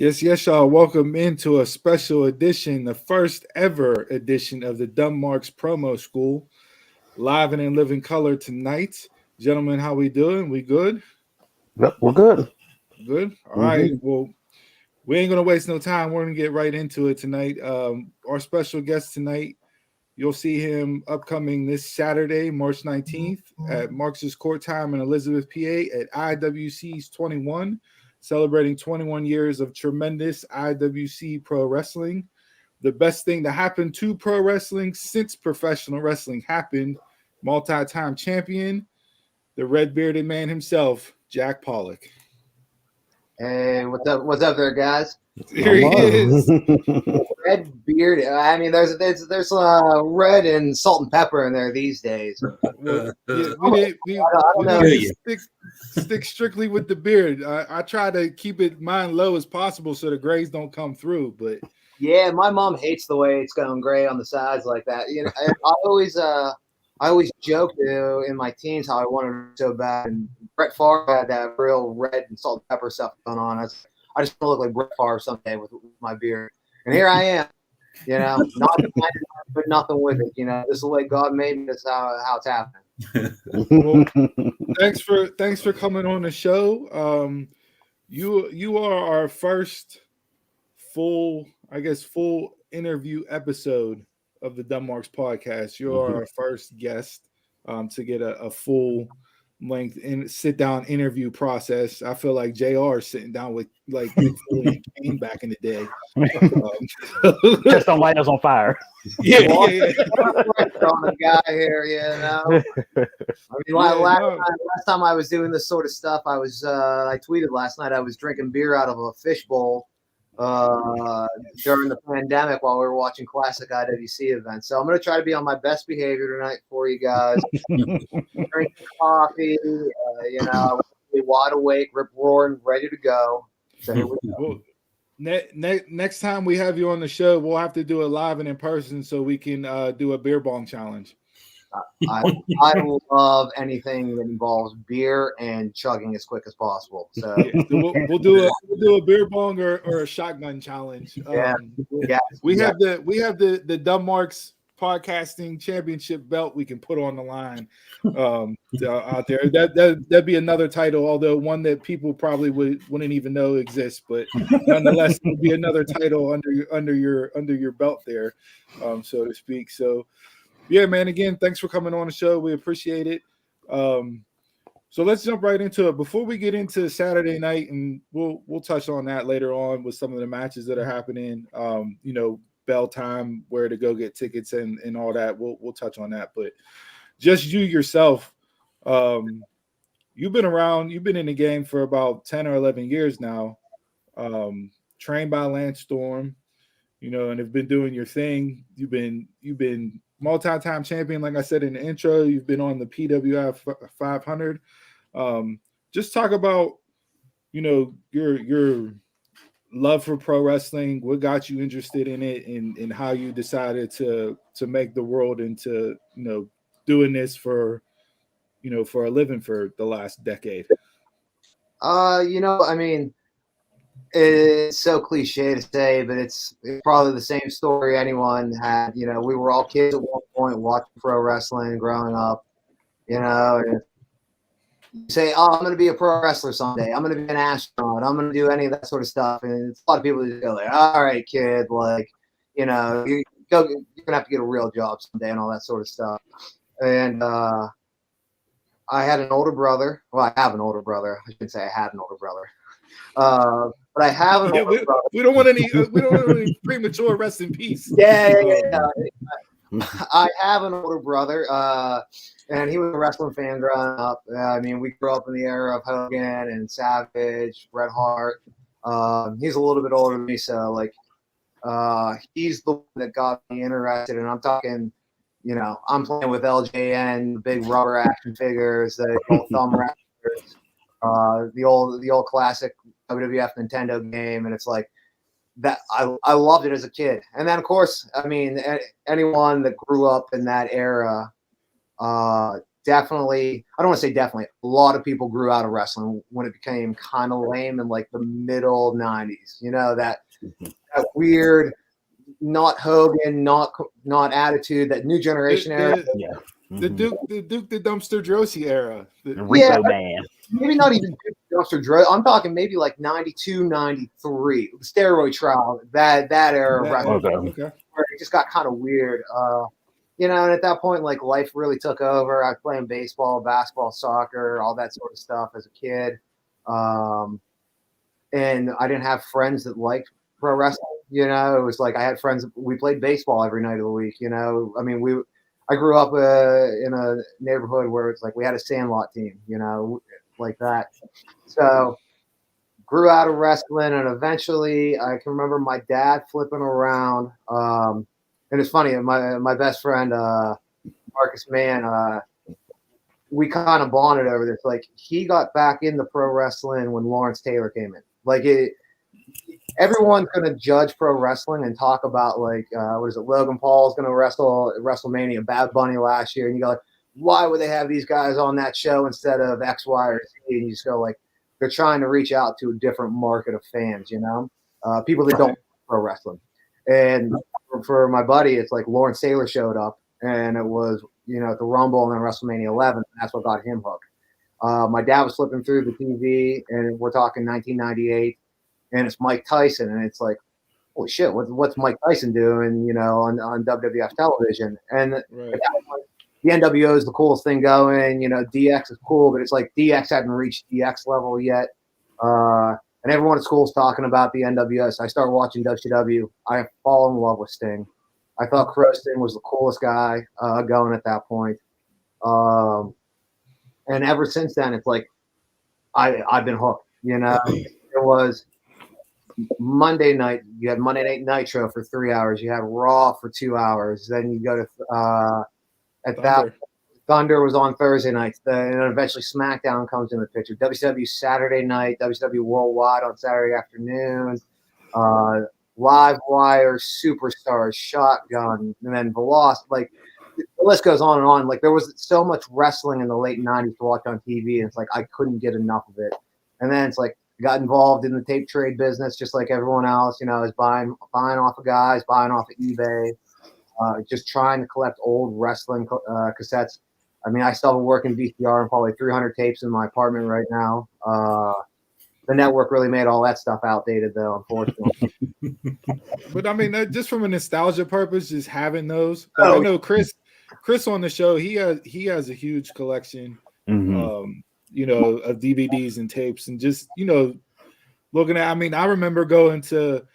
Yes, y'all. Welcome into a special edition, the first ever edition of the Dumb Marx Promo School, live and in living color tonight. Gentlemen, how we doing? We good? Yep, we're good. Good. All right. Well, we ain't gonna waste no time. We're gonna get right into it tonight. Our special guest tonight, you'll see him upcoming this Saturday, March 19th, at Marx's Court Time in Elizabeth, PA, at IWC's 21. Celebrating 21 years of tremendous IWC pro wrestling. The best thing to happen to pro wrestling since professional wrestling happened. Multi-time champion, the red-bearded man himself, Jack Pollock. Hey, what's up there, guys? Here he is. Red beard. I mean, there's red and salt and pepper in there these days. Well, we stick strictly with the beard. I try to keep mine low as possible so the grays don't come through. But yeah, my mom hates the way it's going gray on the sides like that. You know, I always joke in my teens how I wanted it so bad. And Brett Favre had that real red and salt and pepper stuff going on. I just want to look like Brett Favre someday with my beard. And here I am, you know, but nothing with it. You know, this is the way God made me. This is how it's happening. Well, thanks for coming on the show. You are our first full interview episode of the Dumb Marx podcast. You are our first guest to get a full length and sit down interview process. I feel like JR sitting down with like Mick Foley and Kane back in the day. Just don't light us on fire. Yeah. On the guy here, you know. I mean, last time I was doing this sort of stuff, I tweeted last night I was drinking beer out of a fishbowl during the pandemic while we were watching classic IWC events. So I'm going to try to be on my best behavior tonight for you guys. Drinking coffee, you know, wide awake, rip roaring, ready to go. So here we go. Well, next time we have you on the show, we'll have to do it live and in person so we can do a beer bong challenge. I love anything that involves beer and chugging as quick as possible. So, we'll do a beer bong or a shotgun challenge. We have the Dumb Marx podcasting championship belt we can put on the line out there. That'd be another title, although one that people probably wouldn't even know exists. But nonetheless, it'll be another title under your belt there, so to speak. So. Yeah, man, again, thanks for coming on the show. We appreciate it. So let's jump right into it. Before we get into Saturday night, and we'll touch on that later on with some of the matches that are happening, you know, bell time, where to go get tickets and all that. We'll touch on that. But just you yourself, you've been in the game for about 10 or 11 years now, trained by Lance Storm, you know, and have been doing your thing. You've been multi-time champion, like I said in the intro. You've been on the PWI 500. Just talk about, you know, your love for pro wrestling. What got you interested in it, and how you decided to make the world into, you know, doing this for a living for the last decade. You know, I mean, it's so cliche to say, but it's probably the same story anyone had. You know, we were all kids at one point watching pro wrestling growing up, you know, and you say, oh, I'm going to be a pro wrestler someday. I'm going to be an astronaut. I'm going to do any of that sort of stuff. And it's a lot of people just go like, all right, kid, like, you know, you're going to have to get a real job someday and all that sort of stuff. And I had an older brother. Well, I have an older brother. I shouldn't say I had an older brother. But I have an older brother. We don't want any premature rest in peace. Yeah. I have an older brother, and he was a wrestling fan growing up. I mean, we grew up in the era of Hogan and Savage, Bret Hart. He's a little bit older than me, so like, he's the one that got me interested. And I'm talking, you know, I'm playing with LJN, the big rubber action figures, the old thumb wrestlers, the old classic WWF Nintendo game, and it's like that. I loved it as a kid, and then of course, I mean, anyone that grew up in that era, definitely, I don't want to say definitely, a lot of people grew out of wrestling when it became kind of lame in like the middle 90s. You know, that weird, not Hogan, not attitude, that new generation era. Yeah. The Duke the Dumpster Drosy era. Repo Man. Maybe not even Dumpster Drosy. I'm talking maybe like 92, 93. The steroid trial, that era of wrestling. Okay. Where it just got kind of weird. You know, and at that point, like life really took over. I was playing baseball, basketball, soccer, all that sort of stuff as a kid. And I didn't have friends that liked pro wrestling. You know, it was like I had friends. We played baseball every night of the week. You know, I mean, I grew up in a neighborhood where it's like we had a sandlot team. You know, like that. So grew out of wrestling, and eventually I can remember my dad flipping around. And it's funny, my best friend, Marcus Mann, we kind of bonded over this. Like, he got back into pro wrestling when Lawrence Taylor came in. Like, everyone's going to judge pro wrestling and talk about, like, what is it, Logan Paul's going to wrestle at WrestleMania, Bad Bunny last year. And you go, like, why would they have these guys on that show instead of X, Y, or Z? And you just go, like, they're trying to reach out to a different market of fans, you know, people that don't pro wrestling. And for my buddy, it's like Lawrence Taylor showed up, and it was, you know, at the Rumble and then WrestleMania 11. And that's what got him hooked. My dad was flipping through the TV, and we're talking 1998, and it's Mike Tyson, and it's like, holy shit, what's Mike Tyson doing, you know, on WWF television? And at that point, the NWO is the coolest thing going. You know, DX is cool, but it's like DX hadn't reached DX level yet. And everyone at school is talking about the NWO. So I start watching WCW. I fall in love with Sting. I thought Crow Sting was the coolest guy going at that point. And ever since then, it's like I've been hooked. You know, it was Monday night. You had Monday Night Nitro for 3 hours. You had Raw for 2 hours. Then you go to that Thunder was on Thursday nights. And then eventually SmackDown comes in the picture. WCW Saturday night. WCW Worldwide on Saturday afternoon. Live Wire, Superstars, Shotgun, and then Velocity. Like, the list goes on and on. Like, there was so much wrestling in the late 90s to watch on TV, and it's like I couldn't get enough of it. And then it's like I got involved in the tape trade business just like everyone else. You know, I was buying off of guys, buying off of eBay, just trying to collect old wrestling cassettes. I mean, I still have a working VCR and probably 300 tapes in my apartment right now. The network really made all that stuff outdated, though, unfortunately. But I mean, just from a nostalgia purpose, just having those. I know Chris on the show, he has a huge collection, you know, of DVDs and tapes, and just, you know, looking at. I mean, I remember going to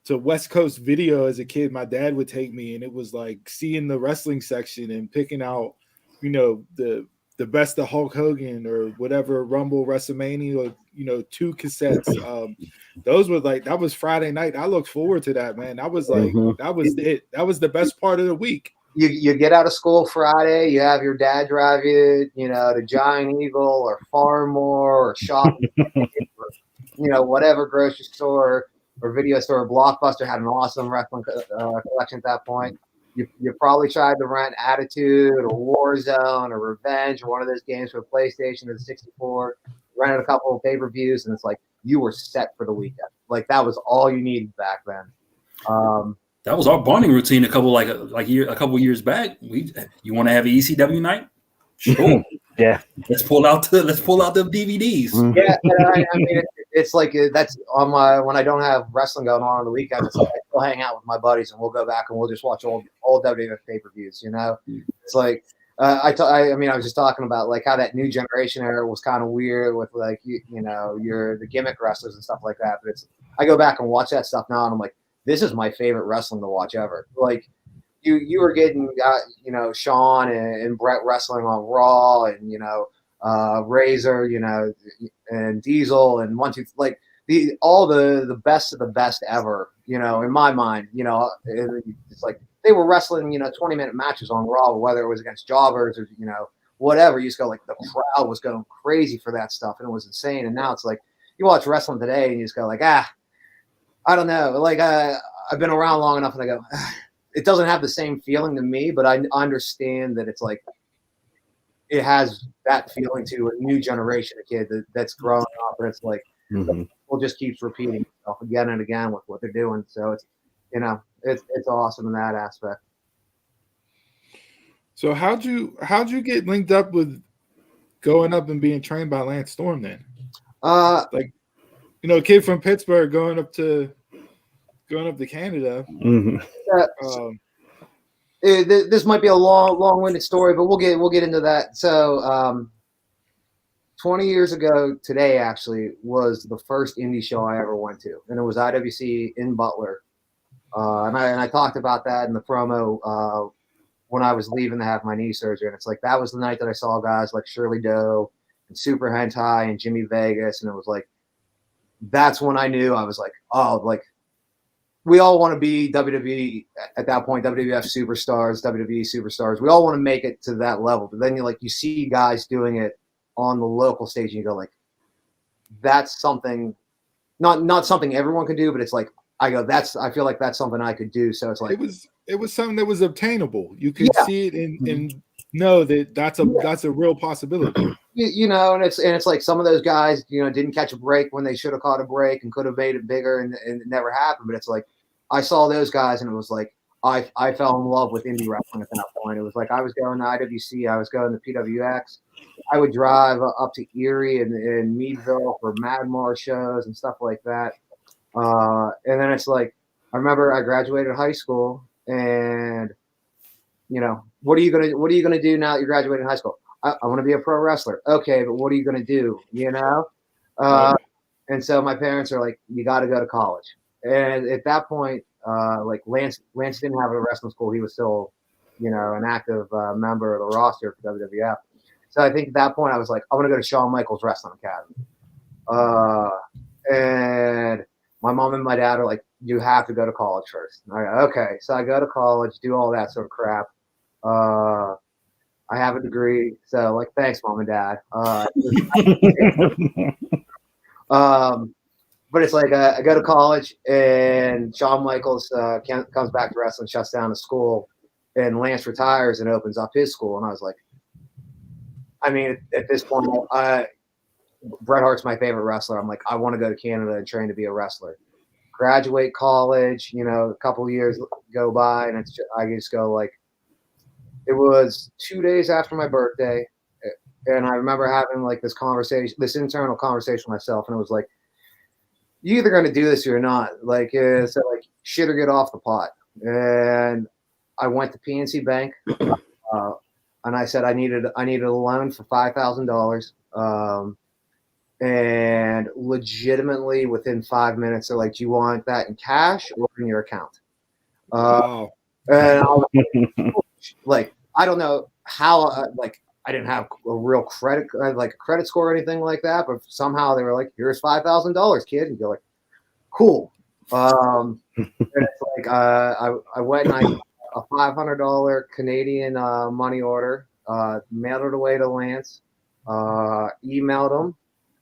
West Coast Video as a kid. My dad would take me, and it was like seeing the wrestling section and picking out, you know, the best of Hulk Hogan or whatever, Rumble, WrestleMania, or, you know, 2 cassettes. Those were like, that was Friday night. I looked forward to that, man. That was like, that was it. That was the best part of the week. You get out of school Friday, you have your dad drive you, you know, to Giant Eagle or Farmore or Shopping, or, you know, whatever grocery store or video store. Blockbuster had an awesome wrestling collection at that point. You probably tried to rent Attitude or Warzone or Revenge or one of those games for the PlayStation or the 64. Rented a couple of pay-per-views, and it's like you were set for the weekend. Like, that was all you needed back then. That was our bonding routine a couple years back. You want to have an ECW night? Sure. Yeah. Let's pull out the DVDs. Yeah, I mean, it's like that's on my when I don't have wrestling going on the weekend. It's like I still hang out with my buddies, and we'll go back and we'll just watch old WWF pay-per-views. You know, it's like I mean, I was just talking about like how that new generation era was kind of weird with like you know, the gimmick wrestlers and stuff like that. But I go back and watch that stuff now, and I'm like, this is my favorite wrestling to watch ever. Like, you were getting you know, Shawn and Brett wrestling on Raw, and you know, Razor, you know, and Diesel and like all the best of the best ever, you know, in my mind. You know, it's like they were wrestling, you know, 20-minute matches on Raw, whether it was against jobbers or, you know, whatever. You just go like, the crowd was going crazy for that stuff, and it was insane. And now it's like you watch wrestling today and you just go like, I don't know. Like, I've been around long enough, and I go, it doesn't have the same feeling to me, but I understand that it's like it has that feeling to a new generation of kids that's growing up, and it's like it just keeps repeating itself again and again with what they're doing. So it's it's awesome in that aspect. So how'd you get linked up with going up and being trained by Lance Storm then? Like, a kid from Pittsburgh going up to Canada. This might be a long-winded story, but we'll get into that. So 20 years ago today actually was the first indie show I ever went to, and it was IWC in Butler. And I talked about that in the promo when I was leaving to have my knee surgery. And it's like that was the night that I saw guys like Shirley Doe and Super Hentai and Jimmy Vegas, and it was like that's when I knew. I was like, oh, like we all want to be WWE at that point, WWF superstars, WWE superstars. We all want to make it to that level. But then you see guys doing it on the local stage, and you go like, that's something, not something everyone could do, but it's like I feel like that's something I could do. So it's like it was something that was obtainable. You could see it and know that that's a real possibility. And it's like some of those guys, didn't catch a break when they should have caught a break and could have made it bigger, and it never happened. But it's like I saw those guys, and it was like I fell in love with indie wrestling at that point. It was like I was going to IWC, I was going to PWX. I would drive up to Erie and Meadville for Mad Mars shows and stuff like that. And then it's like I remember I graduated high school, and what are you gonna do now that you're graduating high school? I want to be a pro wrestler. Okay, but what are you gonna do? And so my parents are like, you got to go to college. And at that point, like Lance didn't have a wrestling school. He was still, an active member of the roster for WWF. So I think at that point I was like, I want to go to Shawn Michaels Wrestling Academy. And my mom and my dad are like, you have to go to college first. And I go, okay. So I go to college, do all that sort of crap. I have a degree. So like, thanks, mom and dad. But it's like I go to college, and Shawn Michaels comes back to wrestling, shuts down the school, and Lance retires and opens up his school. And I was like, I mean, at this point, Bret Hart's my favorite wrestler. I'm like, I want to go to Canada and train to be a wrestler. Graduate college, a couple of years go by, and I just go like, it was 2 days after my birthday, and I remember having like this internal conversation with myself, and it was like, you either going to do this or you're not. Like, so like, shit or get off the pot. And I went to PNC Bank, and I said I needed a loan for $5,000. And legitimately within 5 minutes, they're like, do you want that in cash or in your account? And I was like, I don't know how, I didn't have a real credit score or anything like that, but somehow they were like, here's $5,000, kid. And you're like, cool. And it's like, I went and I got a $500 Canadian money order, mailed it away to Lance, emailed him.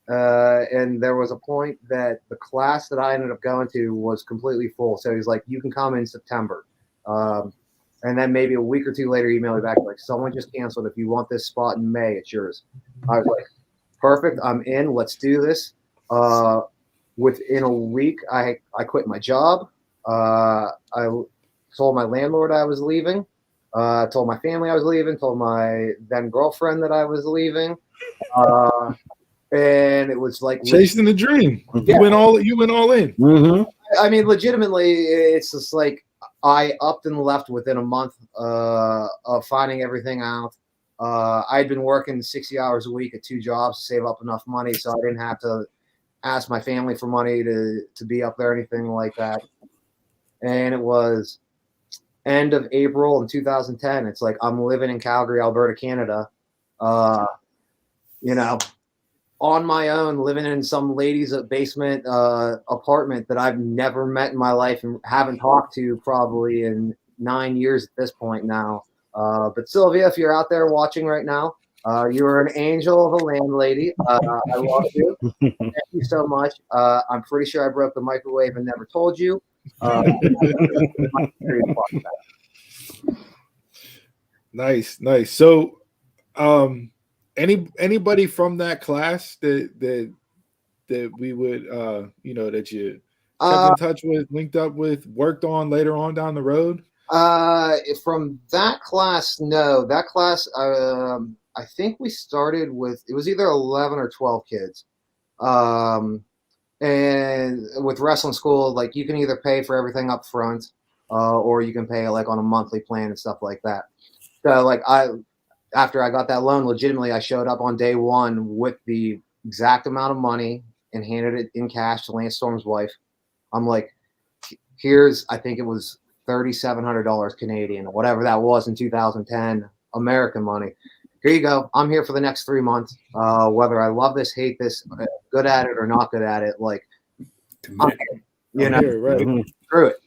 And there was a point that the class that I ended up going to was completely full. So he's like, you can come in September. And then maybe a week or two later, emailed me back like, someone just canceled. If you want this spot in May, it's yours. I was like, perfect. I'm in. Let's do this. Within a week, I quit my job. I told my landlord I was leaving. Told my family I was leaving. Told my then girlfriend that I was leaving. And it was like chasing the dream. Yeah. You went all in. Mm-hmm. I mean, legitimately, it's just like I upped and left within a month of finding everything out. I'd been working 60 hours a week at 2 jobs to save up enough money, so I didn't have to ask my family for money to be up there or anything like that. And it was end of April in 2010. It's like I'm living in Calgary, Alberta, Canada. On my own, living in some lady's basement apartment that I've never met in my life and haven't talked to probably in 9 years at this point now. But Sylvia, if you're out there watching right now, you are an angel of a landlady. I love you. Thank you so much. I'm pretty sure I broke the microwave and never told you. Nice. So, anybody from that class that we would that you kept in touch with, linked up with, worked on later on down the road? From that class, no. That class, I think we started with, it was either 11 or 12 kids. And with wrestling school, like you can either pay for everything up front, or you can pay like on a monthly plan and stuff like that. So like after I got that loan, legitimately, I showed up on day one with the exact amount of money and handed it in cash to Lance Storm's wife. I'm like, here's, I think it was $3,700 Canadian, or whatever that was in 2010 American money. Here you go. I'm here for the next 3 months. Whether I love this, hate this, good at it or not good at it, like, I'm here, right. Through it.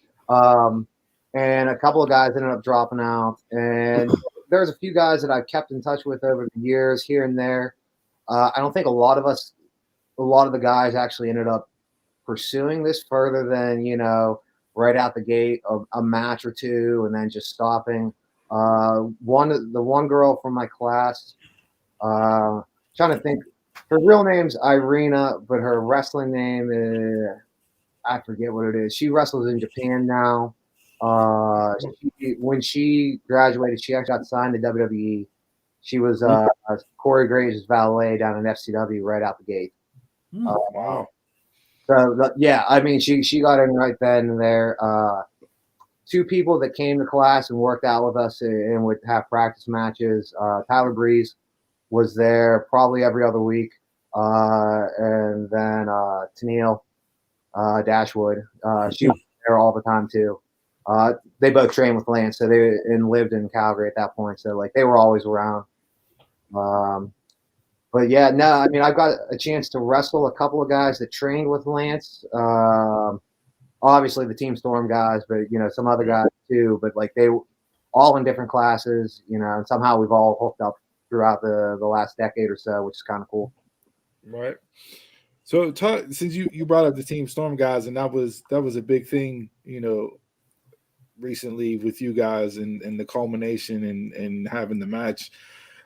And a couple of guys ended up dropping out, and there's a few guys that I've kept in touch with over the years here and there. I don't think a lot of the guys actually ended up pursuing this further than, right out the gate of a match or two and then just stopping. The one girl from my class, trying to think, her real name's Irina, but her wrestling name is, I forget what it is. She wrestles in Japan now. When she graduated, she actually got signed to WWE. She was Corey Graves' valet down in FCW right out the gate. Wow. So yeah, I mean, she got in right then and there. Two people that came to class and worked out with us and would have practice matches. Tyler Breeze was there probably every other week, and then Tennille Dashwood, she was there all the time too. They both trained with Lance, so they lived in Calgary at that point, so like they were always around. But yeah, no, I mean, I've got a chance to wrestle a couple of guys that trained with Lance. Obviously the Team Storm guys, but some other guys too. But like they all in different classes, and somehow we've all hooked up throughout the last decade or so, which is kind of cool. Right. So since you brought up the Team Storm guys, and that was a big thing, recently with you guys and the culmination and having the match.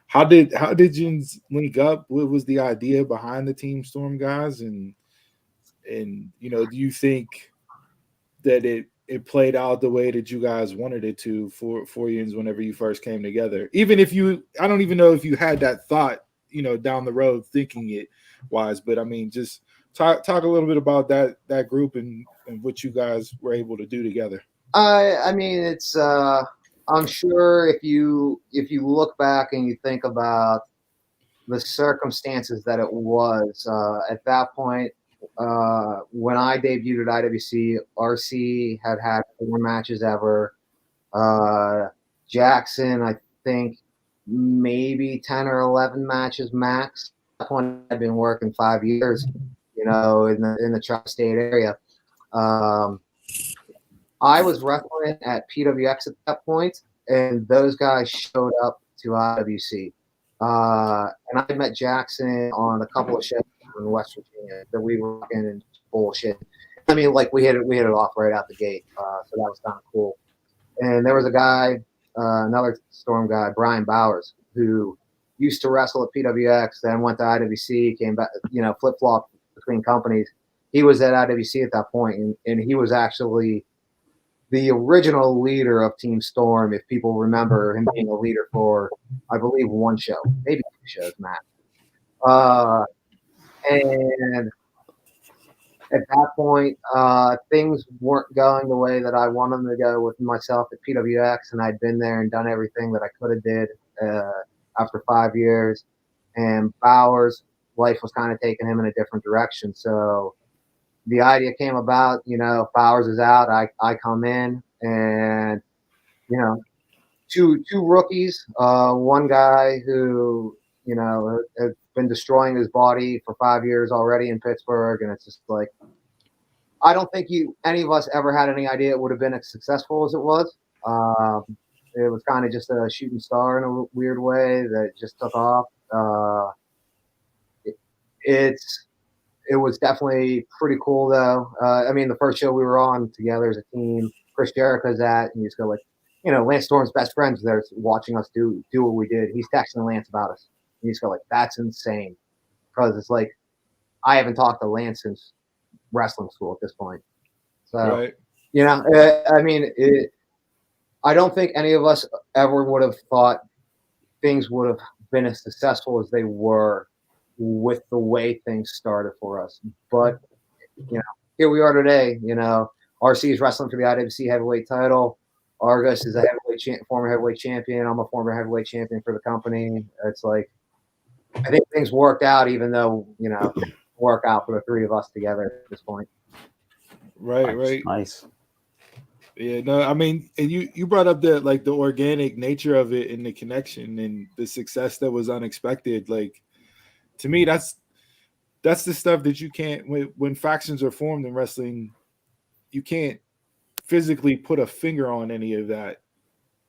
How did you link up? What was the idea behind the Team Storm guys? And do you think that it played out the way that you guys wanted it to for you whenever you first came together? Even if I don't even know if you had that thought, down the road thinking it wise, but I mean, just talk a little bit about that group and what you guys were able to do together. I mean, it's I'm sure if you look back and you think about the circumstances that it was at that point, when I debuted at IWC, RC had 4 matches ever. Jackson, I think maybe 10 or 11 matches max. At that point, I'd been working 5 years, in the tri-state area. I was wrestling at PWX at that point, and those guys showed up to IWC. And I met Jackson on a couple of shows in West Virginia that we were in bullshit. I mean, like we hit it off right out the gate. So that was kind of cool. And there was a guy, another Storm guy, Brian Bowers, who used to wrestle at PWX, then went to IWC, came back, flip-flopped between companies. He was at IWC at that point, and he was actually the original leader of Team Storm, if people remember him being a leader for, I believe, 1 show, maybe 2 shows, Matt. And at that point, things weren't going the way that I wanted them to go with myself at PWX, and I'd been there and done everything that I could have did after 5 years. And Bowers' life was kind of taking him in a different direction, so the idea came about, Bowers is out, I come in, and, two rookies, one guy who, had been destroying his body for 5 years already in Pittsburgh, and it's just like, I don't think any of us ever had any idea it would have been as successful as it was. It was kind of just a shooting star in a weird way that just took off. It was definitely pretty cool, though. I mean, the first show we were on together as a team, Chris Jericho's at, and you just go like, Lance Storm's best friends there watching us do what we did. He's texting Lance about us. you just go like, that's insane. Because it's like, I haven't talked to Lance since wrestling school at this point. So, right. you know, I mean, I don't think any of us ever would have thought things would have been as successful as they were with the way things started for us. But, you know, here we are today. You know, RC is wrestling for the IWC heavyweight title. Argus is a former heavyweight champion. I'm a former heavyweight champion for the company. It's like, I think things worked out, even though, you know, work out for the three of us together at this point. Right, right. Nice. Yeah, no, I mean, and you brought up the organic nature of it and the connection and the success that was unexpected. Like, to me, that's the stuff that you can't, when factions are formed in wrestling, you can't physically put a finger on any of that.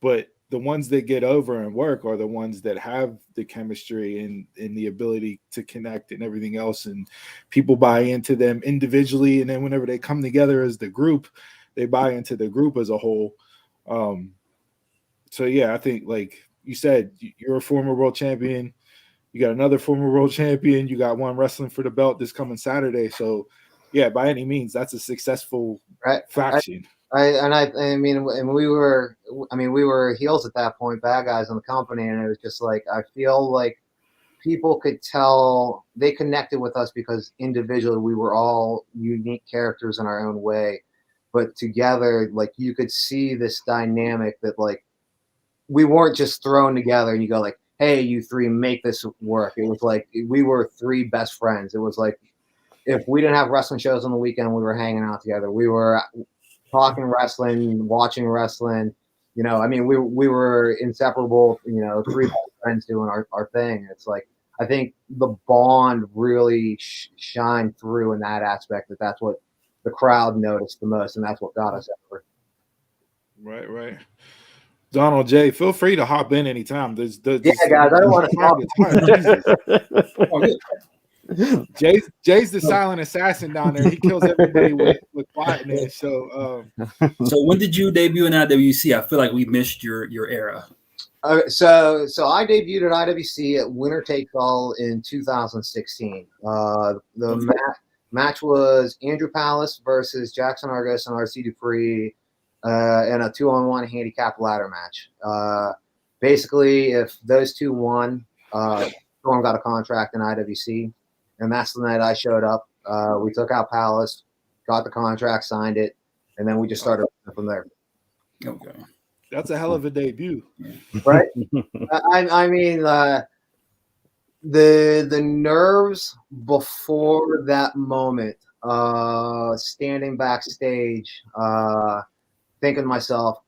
But the ones that get over and work are the ones that have the chemistry and the ability to connect and everything else. And people buy into them individually. And then whenever they come together as the group, they buy into the group as a whole. So yeah, I think, like you said, you're a former world champion. You got another former world champion. You got one wrestling for the belt this coming Saturday. So yeah, by any means, that's a successful faction. I mean, we were heels at that point, bad guys in the company, and it was just like, I feel like people could tell they connected with us because individually we were all unique characters in our own way, but together, like, you could see this dynamic that, like, we weren't just thrown together and you go like, hey, you three, make this work. It was like we were three best friends. It was like, if we didn't have wrestling shows on the weekend, we were hanging out together. We were talking wrestling, watching wrestling. You know, I mean, we were inseparable, you know, three best friends doing our thing. It's like, I think the bond really shined through in that aspect, that's what the crowd noticed the most, and that's what got us over. Right, right. Donald J, feel free to hop in anytime. Yeah, guys, I don't want to talk. Jay's the silent assassin down there. He kills everybody with quietness. So when did you debut in IWC? I feel like we missed your era. So I debuted at IWC at Winner Take All in 2016. The match was Andrew Palace versus Jackson Argus and RC Dupree in a 2-on-1 handicap ladder match. Basically, if those two won, Storm got a contract in IWC. And that's the night I showed up. We took out Palace, got the contract, signed it, and then we just started from there. Okay. That's a hell of a debut. Right? I mean, the nerves before that moment, standing backstage, thinking to myself,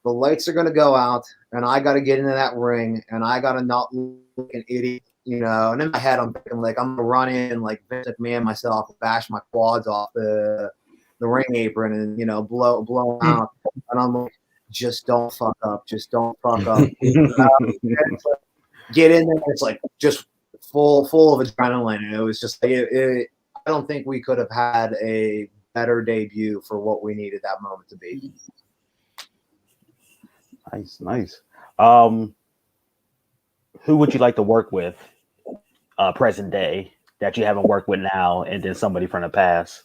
the lights are going to go out, and I got to get into that ring, and I got to not look like an idiot. You know, and in my head, I'm thinking, like, I'm gonna run in like Vince McMahon myself, bash my quads off the ring apron, and, you know, blow them out. And I'm like, just don't fuck up, just don't fuck up. Like, get in there. It's like just full of adrenaline, and it was just like, I don't think we could have had a better debut for what we needed that moment to be. Nice. Who would you like to work with, present day, that you haven't worked with now, and then somebody from the past?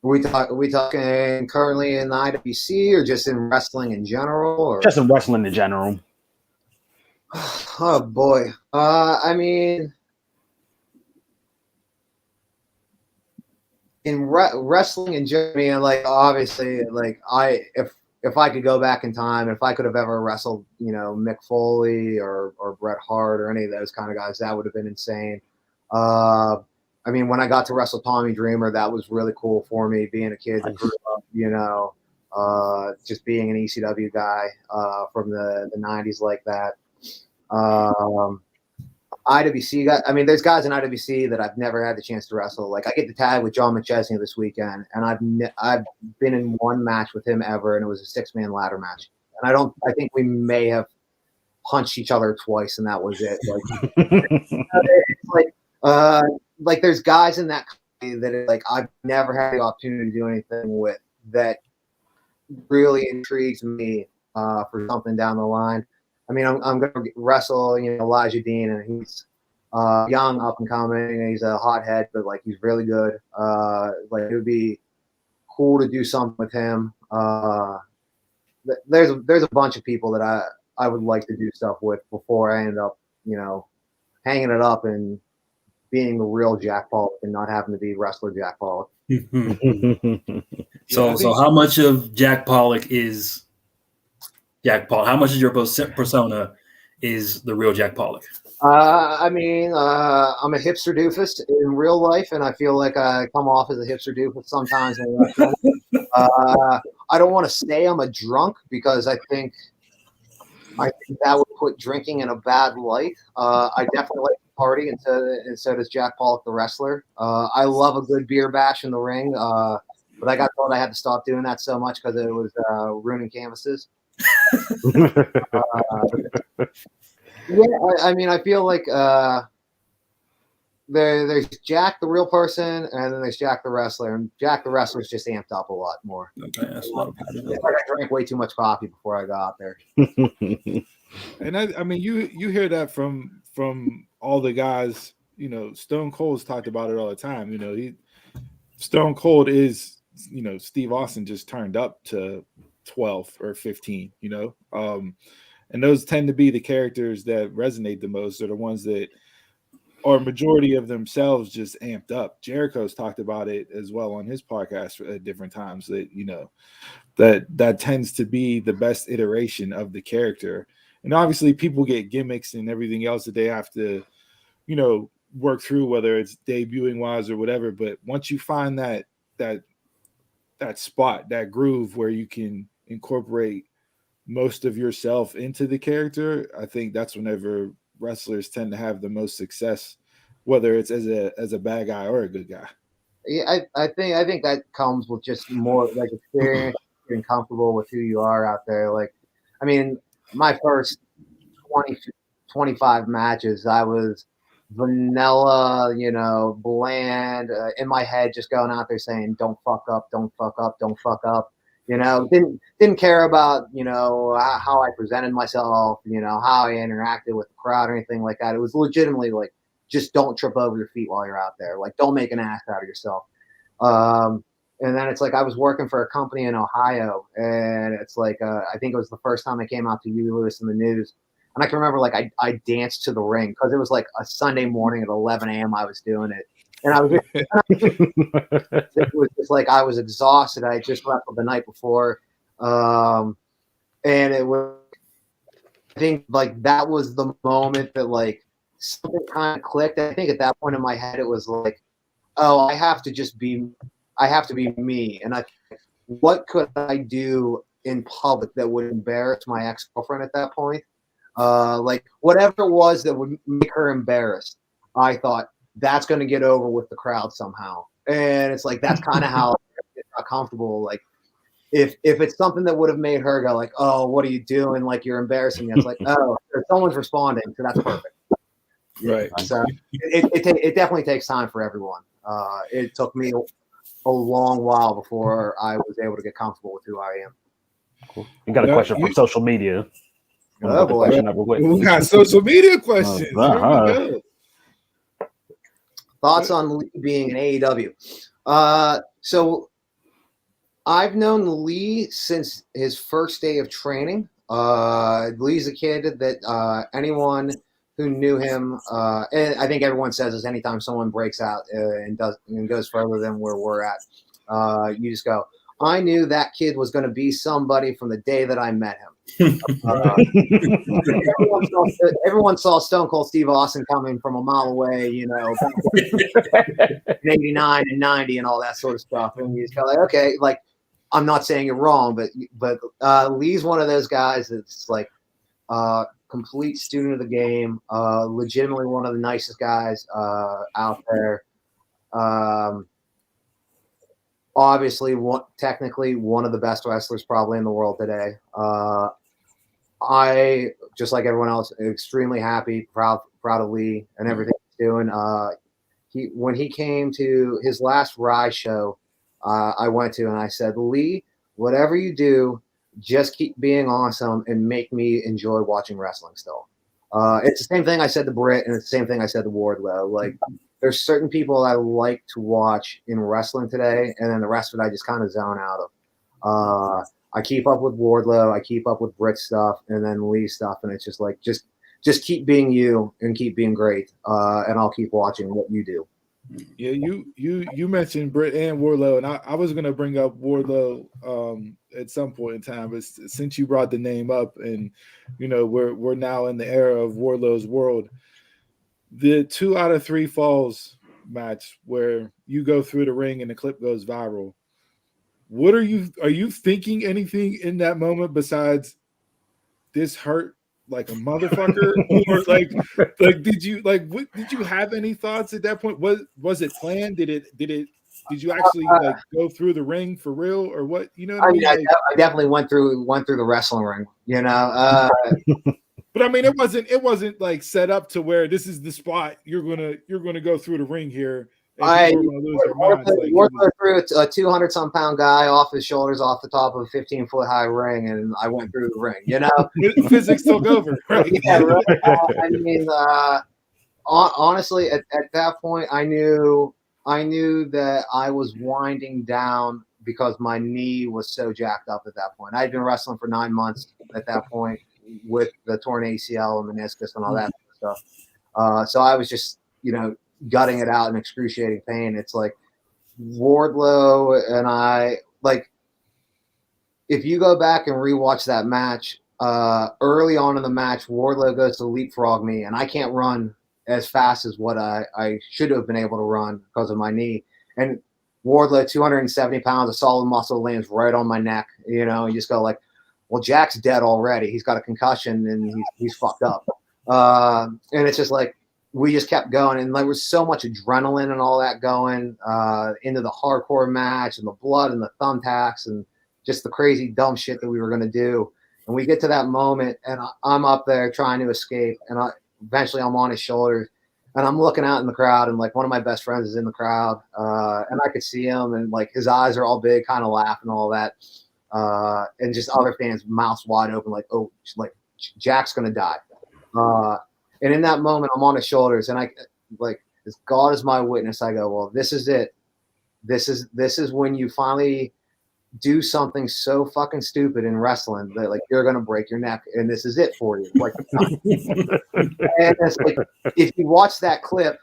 Are we talking currently in the IWC or just in wrestling in general? Or? Just in wrestling in general. Oh boy. I mean, in wrestling in general, like, obviously, like, if I could go back in time, if I could have ever wrestled, you know, Mick Foley or Bret Hart or any of those kind of guys, that would have been insane. I mean, when I got to wrestle Tommy Dreamer, that was really cool for me, being a kid that grew up, you know, just being an ECW guy from the 90s like that. IWC guy, I mean, there's guys in IWC that I've never had the chance to wrestle. Like, I get to tag with John McChesney this weekend, and I've been in one match with him ever, and it was a 6-man ladder match. And I think we may have punched each other twice, and that was it. Like, like there's guys in that company that, like, I've never had the opportunity to do anything with, that really intrigues me for something down the line. I mean, I'm going to wrestle, you know, Elijah Dean, and young, up and coming. He's a hothead, but like he's really good. Like it would be cool to do something with him. There's a bunch of people that I would like to do stuff with before I end up, hanging it up and being the real Jack Pollock and not having to be wrestler Jack Pollock. So how much of Jack Pollock is Jack Pollock? How much of your persona is the real Jack Pollock? I'm a hipster doofus in real life, and I feel like I come off as a hipster doofus sometimes. I don't want to say I'm a drunk because I think that would put drinking in a bad light. I definitely like to party, and so does Jack Pollock, the wrestler. I love a good beer bash in the ring, but I got told I had to stop doing that so much because it was ruining canvases. I feel like there's Jack, the real person, and then there's Jack the wrestler. And Jack the wrestler's just amped up a lot more. Okay, that's a lot of I drank way too much coffee before I got there. And you hear that from all the guys. Stone Cold's talked about it all the time. Stone Cold is, Steve Austin just turned up to 12 or 15. And those tend to be the characters that resonate the most, or the ones that are majority of themselves just amped up. Jericho's talked about it as well on his podcast at different times, that that tends to be the best iteration of the character. And obviously people get gimmicks and everything else that they have to, work through, whether it's debuting wise or whatever. But once you find that spot, that groove where you can incorporate most of yourself into the character, I think that's whenever wrestlers tend to have the most success, whether it's as a bad guy or a good guy. Yeah, I think that comes with just more like experience, getting comfortable with who you are out there. Like, my first 20, 25 matches, I was vanilla, bland, in my head, just going out there saying, "Don't fuck up, don't fuck up, don't fuck up." Didn't care about, how I presented myself, how I interacted with the crowd or anything like that. It was legitimately like, just don't trip over your feet while you're out there. Like, don't make an ass out of yourself. And then it's like, I was working for a company in Ohio, and it's like, I think it was the first time I came out to Huey Lewis in the News. And I can remember, like, I danced to the ring because it was like a Sunday morning at 11 a.m. I was doing it. And it was just like I was exhausted. I just wrestled the night before. And it was, I think, like, that was the moment that, like, something kind of clicked. I think at that point in my head, it was like, oh, I have to be me. And what could I do in public that would embarrass my ex-girlfriend at that point? Like, whatever it was that would make her embarrassed, I thought, that's going to get over with the crowd somehow. And it's like, that's kind of how I got comfortable. Like, if it's something that would have made her go like, "Oh, what are you doing? Like, you're embarrassing me." It's like, oh, someone's responding, so that's perfect. Right. So it definitely takes time for everyone. It took me a long while before I was able to get comfortable with who I am. Cool. You got a question from social media. Oh boy, we got social media questions. Here we go. Thoughts on Lee being in AEW? So I've known Lee since his first day of training. Lee's a kid that anyone who knew him, and I think everyone says this anytime someone breaks out and goes further than where we're at, you just go, I knew that kid was going to be somebody from the day that I met him. Everyone saw Stone Cold Steve Austin coming from a mile away, in 89 and 90 and all that sort of stuff. And you just go like, okay, like, I'm not saying you're wrong, but Lee's one of those guys that's like complete student of the game, legitimately one of the nicest guys out there. Obviously, technically one of the best wrestlers probably in the world today. I, just like everyone else, extremely happy, proud of Lee and everything he's doing. When he came to his last Rise show, I went to, and I said, Lee, whatever you do, just keep being awesome and make me enjoy watching wrestling still. It's the same thing I said to Britt, and it's the same thing I said to Wardlow. Like, there's certain people I like to watch in wrestling today, and then the rest of it I just kind of zone out of. I keep up with Wardlow, I keep up with Britt stuff, and then Lee stuff, and it's just like just keep being you and keep being great, and I'll keep watching what you do. Yeah, you mentioned Britt and Wardlow, and I was gonna bring up Wardlow at some point in time, but since you brought the name up, and you know we're now in the era of Wardlow's world, the 2 out of 3 falls match where you go through the ring and the clip goes viral. What are you thinking anything in that moment besides this hurt like a motherfucker, or like did you have any thoughts at that point? Was it planned? Did you actually like go through the ring for real, or what? You know what I mean? I definitely went through the wrestling ring, you know. But I mean, it wasn't like set up to where this is the spot you're gonna go through the ring here. Wardlow threw a 200-some pound guy off his shoulders off the top of a 15-foot high ring, and I went through the ring. You know, physics took over. Right? Yeah, right. I mean, honestly, at that point, I knew that I was winding down because my knee was so jacked up at that point. I'd been wrestling for 9 months at that point with the torn ACL and meniscus and all that stuff. So I was just, gutting it out in excruciating pain. It's like Wardlow and I, like, if you go back and rewatch that match, early on in the match, Wardlow goes to leapfrog me, and I can't run as fast as what I should have been able to run because of my knee. And Wardlow, 270 pounds of solid muscle, lands right on my neck. You just go like, well, Jack's dead already. He's got a concussion, and he's fucked up. And it's just like, we just kept going, and there was so much adrenaline and all that going into the hardcore match, and the blood and the thumbtacks and just the crazy dumb shit that we were going to do. And we get to that moment, and I'm up there trying to escape, and eventually I'm on his shoulders, and I'm looking out in the crowd, and like one of my best friends is in the crowd, and I could see him, and like his eyes are all big, kind of laughing and all that, and just other fans mouths wide open, like, oh, like Jack's going to die. And in that moment, I'm on his shoulders, and I, like, as God is my witness, I go, well, this is it. This is when you finally do something so fucking stupid in wrestling that, like, you're gonna break your neck, and this is it for you. Like, and it's like, if you watch that clip,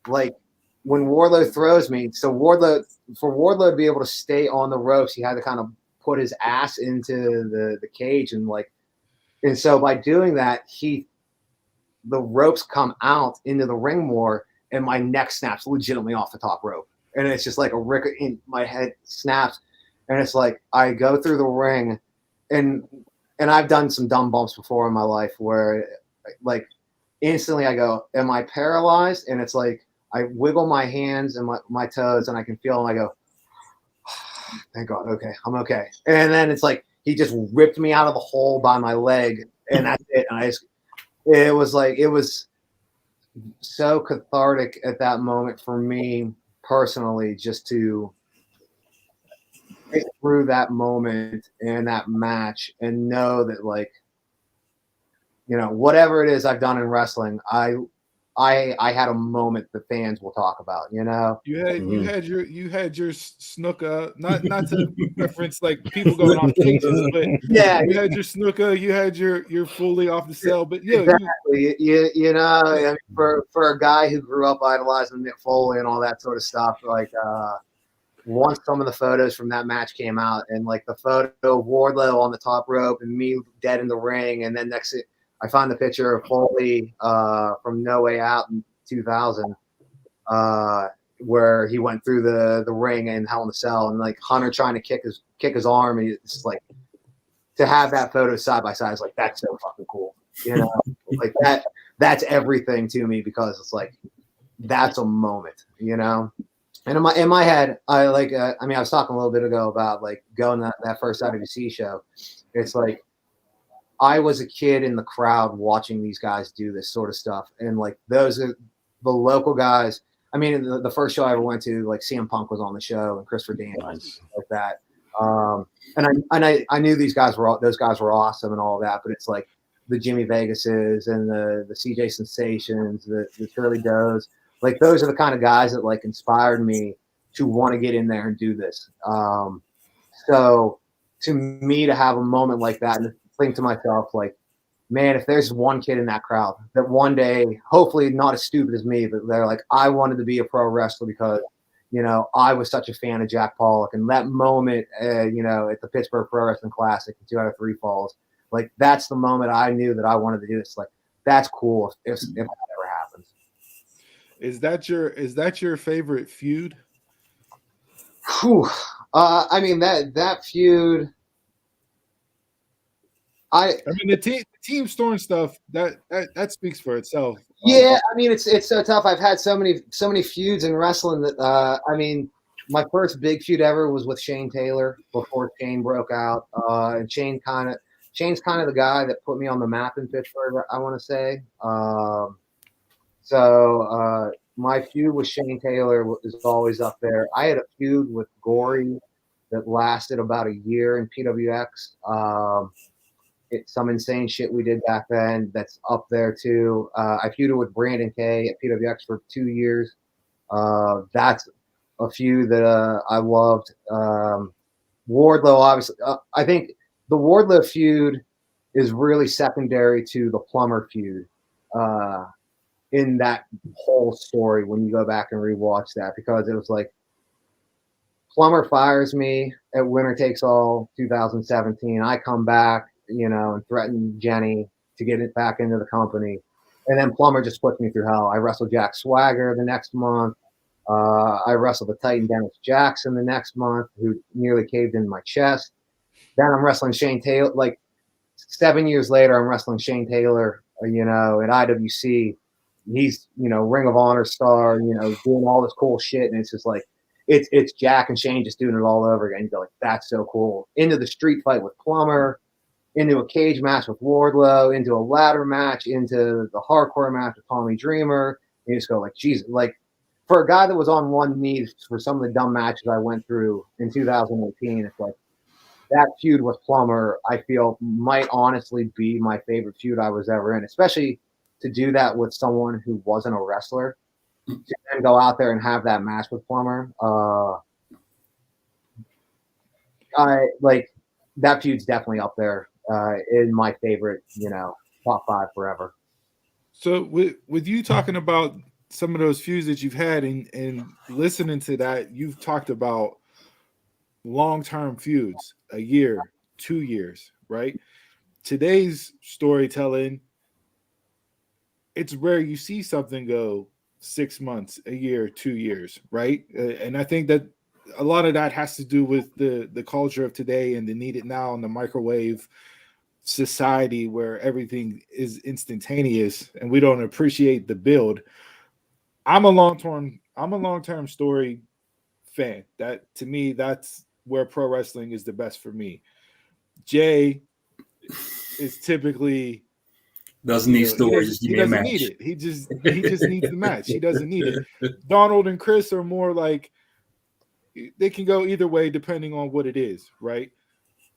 like when Wardlow throws me, so for Wardlow to be able to stay on the ropes, he had to kind of put his ass into the cage, and so by doing that, the ropes come out into the ring more, and my neck snaps legitimately off the top rope. And it's just like a rick in my head snaps. And it's like, I go through the ring, and I've done some dumb bumps before in my life where, like, instantly I go, am I paralyzed? And it's like, I wiggle my hands and my toes, and I can feel them. I go, thank God. Okay. I'm okay. And then it's like, he just ripped me out of the hole by my leg, and that's it. And it was so cathartic at that moment for me personally, just to get through that moment and that match and know that, like, whatever it is I've done in wrestling, I had a that the fans will talk about. You had your snooker, not to reference like people going off cages, but yeah, you had your snooker, you had your fully off the cell, but yeah, exactly. I mean, for a guy who grew up idolizing Mick Foley and all that sort of stuff, like once some of the photos from that match came out, and like the photo of Wardlow on the top rope and me dead in the ring, and then next I found the picture of Foley from No Way Out in 2000, where he went through the ring in Hell in a Cell, and like Hunter trying to kick his arm, and it's like, to have that photo side by side is like, that's so fucking cool, like that's everything to me, because it's like, that's a moment, And in my head, I like, I was talking a little bit ago about like going that first IWC show. It's like, I was a kid in the crowd watching these guys do this sort of stuff. And like, those are the local guys. I mean, the first show I ever went to, like, CM Punk was on the show, and Christopher Daniels, like that. And I knew those guys were awesome and all that, but it's like, the Jimmy Vegases and the CJ Sensations, the Shirley Does. Like, those are the kind of guys that like inspired me to want to get in there and do this. So to me, to have a moment like that and think to myself, like, man, if there's one kid in that crowd that one day, hopefully not as stupid as me, but they're like, I wanted to be a pro wrestler because, you know, I was such a fan of Jack Pollock. And that moment, you know, at the Pittsburgh Pro Wrestling Classic in 2 out of 3 falls, like, that's the moment I knew that I wanted to do this. Like, that's cool if that ever happens. Is that your favorite feud? Whew. I mean, that feud. I mean, the team Storm stuff that speaks for itself. Yeah, I mean, it's so tough. I've had so many feuds in wrestling that I mean, my first big feud ever was with Shane Taylor before Shane broke out. And Shane's kind of the guy that put me on the map in Pittsburgh, I want to say. So my feud with Shane Taylor is always up there. I had a feud with Gory that lasted about a year in PWX. It's some insane shit we did back then that's up there too. I feuded with Brandon K at PWX for 2 years. That's a feud that I loved. Wardlow, obviously. I think the Wardlow feud is really secondary to the Plummer feud in that whole story when you go back and rewatch that, because it was like, Plummer fires me at Winner Takes All 2017. I come back, you know, and threaten Jenny to get it back into the company. And then Plummer just puts me through hell. I wrestled Jack Swagger the next month. I wrestled the Titan Dennis Jackson the next month, who nearly caved in my chest. Then I'm wrestling Shane Taylor. Like 7 years later, I'm wrestling Shane Taylor, you know, at IWC. He's, you know, Ring of Honor star, you know, doing all this cool shit. And it's just like, it's Jack and Shane just doing it all over again. You go like, that's so cool. Into the street fight with Plummer, into a cage match with Wardlow, into a ladder match, into the hardcore match with Tommy Dreamer. You just go like, Jesus, like, for a guy that was on one knee for some of the dumb matches I went through in 2018, it's like, that feud with Plummer, I feel, might honestly be my favorite feud I was ever in, especially to do that with someone who wasn't a wrestler. To then go out there and have that match with Plummer. I like that feud's definitely up there in my favorite, you know, top 5 forever. So with you talking about some of those feuds that you've had and listening to that, you've talked about long-term feuds, a year, 2 years, right? Today's storytelling, it's rare you see something go 6 months, a year, 2 years, right? And I think that a lot of that has to do with the culture of today and the need it now in the microwave society where everything is instantaneous and we don't appreciate the build. I'm a long-term story fan. That, to me, that's where pro wrestling is the best for me. Jay is typically doesn't need stories. He doesn't need it. He just needs the match. He doesn't need it. Donald and Chris are more like, they can go either way depending on what it is, right?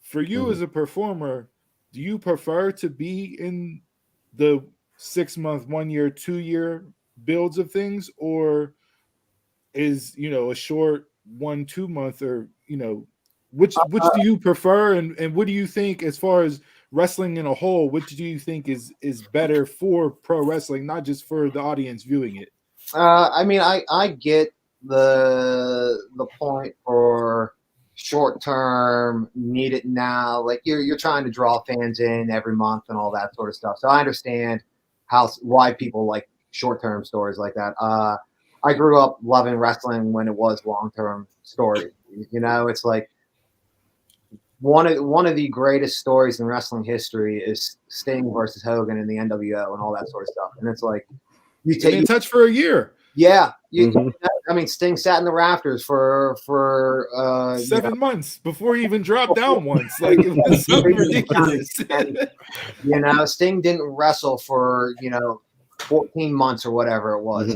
For you as a performer, do you prefer to be in the 6 month, 1 year, 2 year builds of things, or is, you know, a short 1-2 month, or, you know, which do you prefer, and what do you think as far as wrestling in a whole, which do you think is better for pro wrestling, not just for the audience viewing it? I mean, I get the point for short term, need it now. Like you're trying to draw fans in every month and all that sort of stuff. So I understand why people like short term stories like that. I grew up loving wrestling when it was long term stories. You know, it's like one of the greatest stories in wrestling history is Sting versus Hogan in the NWO and all that sort of stuff. And it's like, you take in touch for a year. Yeah, I mean, Sting sat in the rafters for 7 months before he even dropped down once. Like, it was so ridiculous. You know, Sting didn't wrestle for 14 months or whatever it was,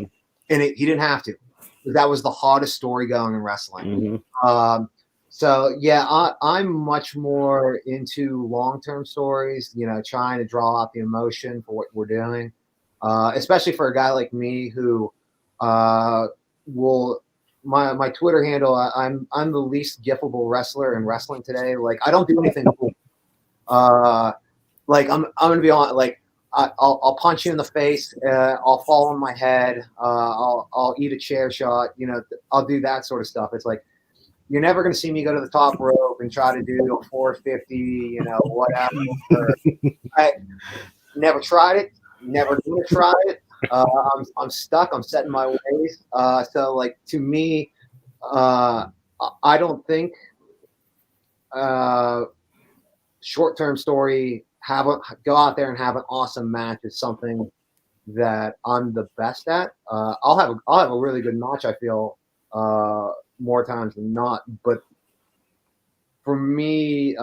and he didn't have to. That was the hottest story going in wrestling. So yeah, I'm much more into long-term stories, trying to draw out the emotion for what we're doing, especially for a guy like me who will my Twitter handle. I'm the least giftable wrestler in wrestling today. Like I don't do anything cool. Like I'm gonna be on. Like I'll punch you in the face. I'll fall on my head. I'll eat a chair shot. I'll do that sort of stuff. It's like. You're never going to see me go to the top rope and try to do a 450, whatever. I never tried it. Never going to try it. I'm stuck. I'm set in my ways. So, like, to me, I don't think short-term story, go out there and have an awesome match is something that I'm the best at. I'll have a really good match, I feel, more times than not, but for me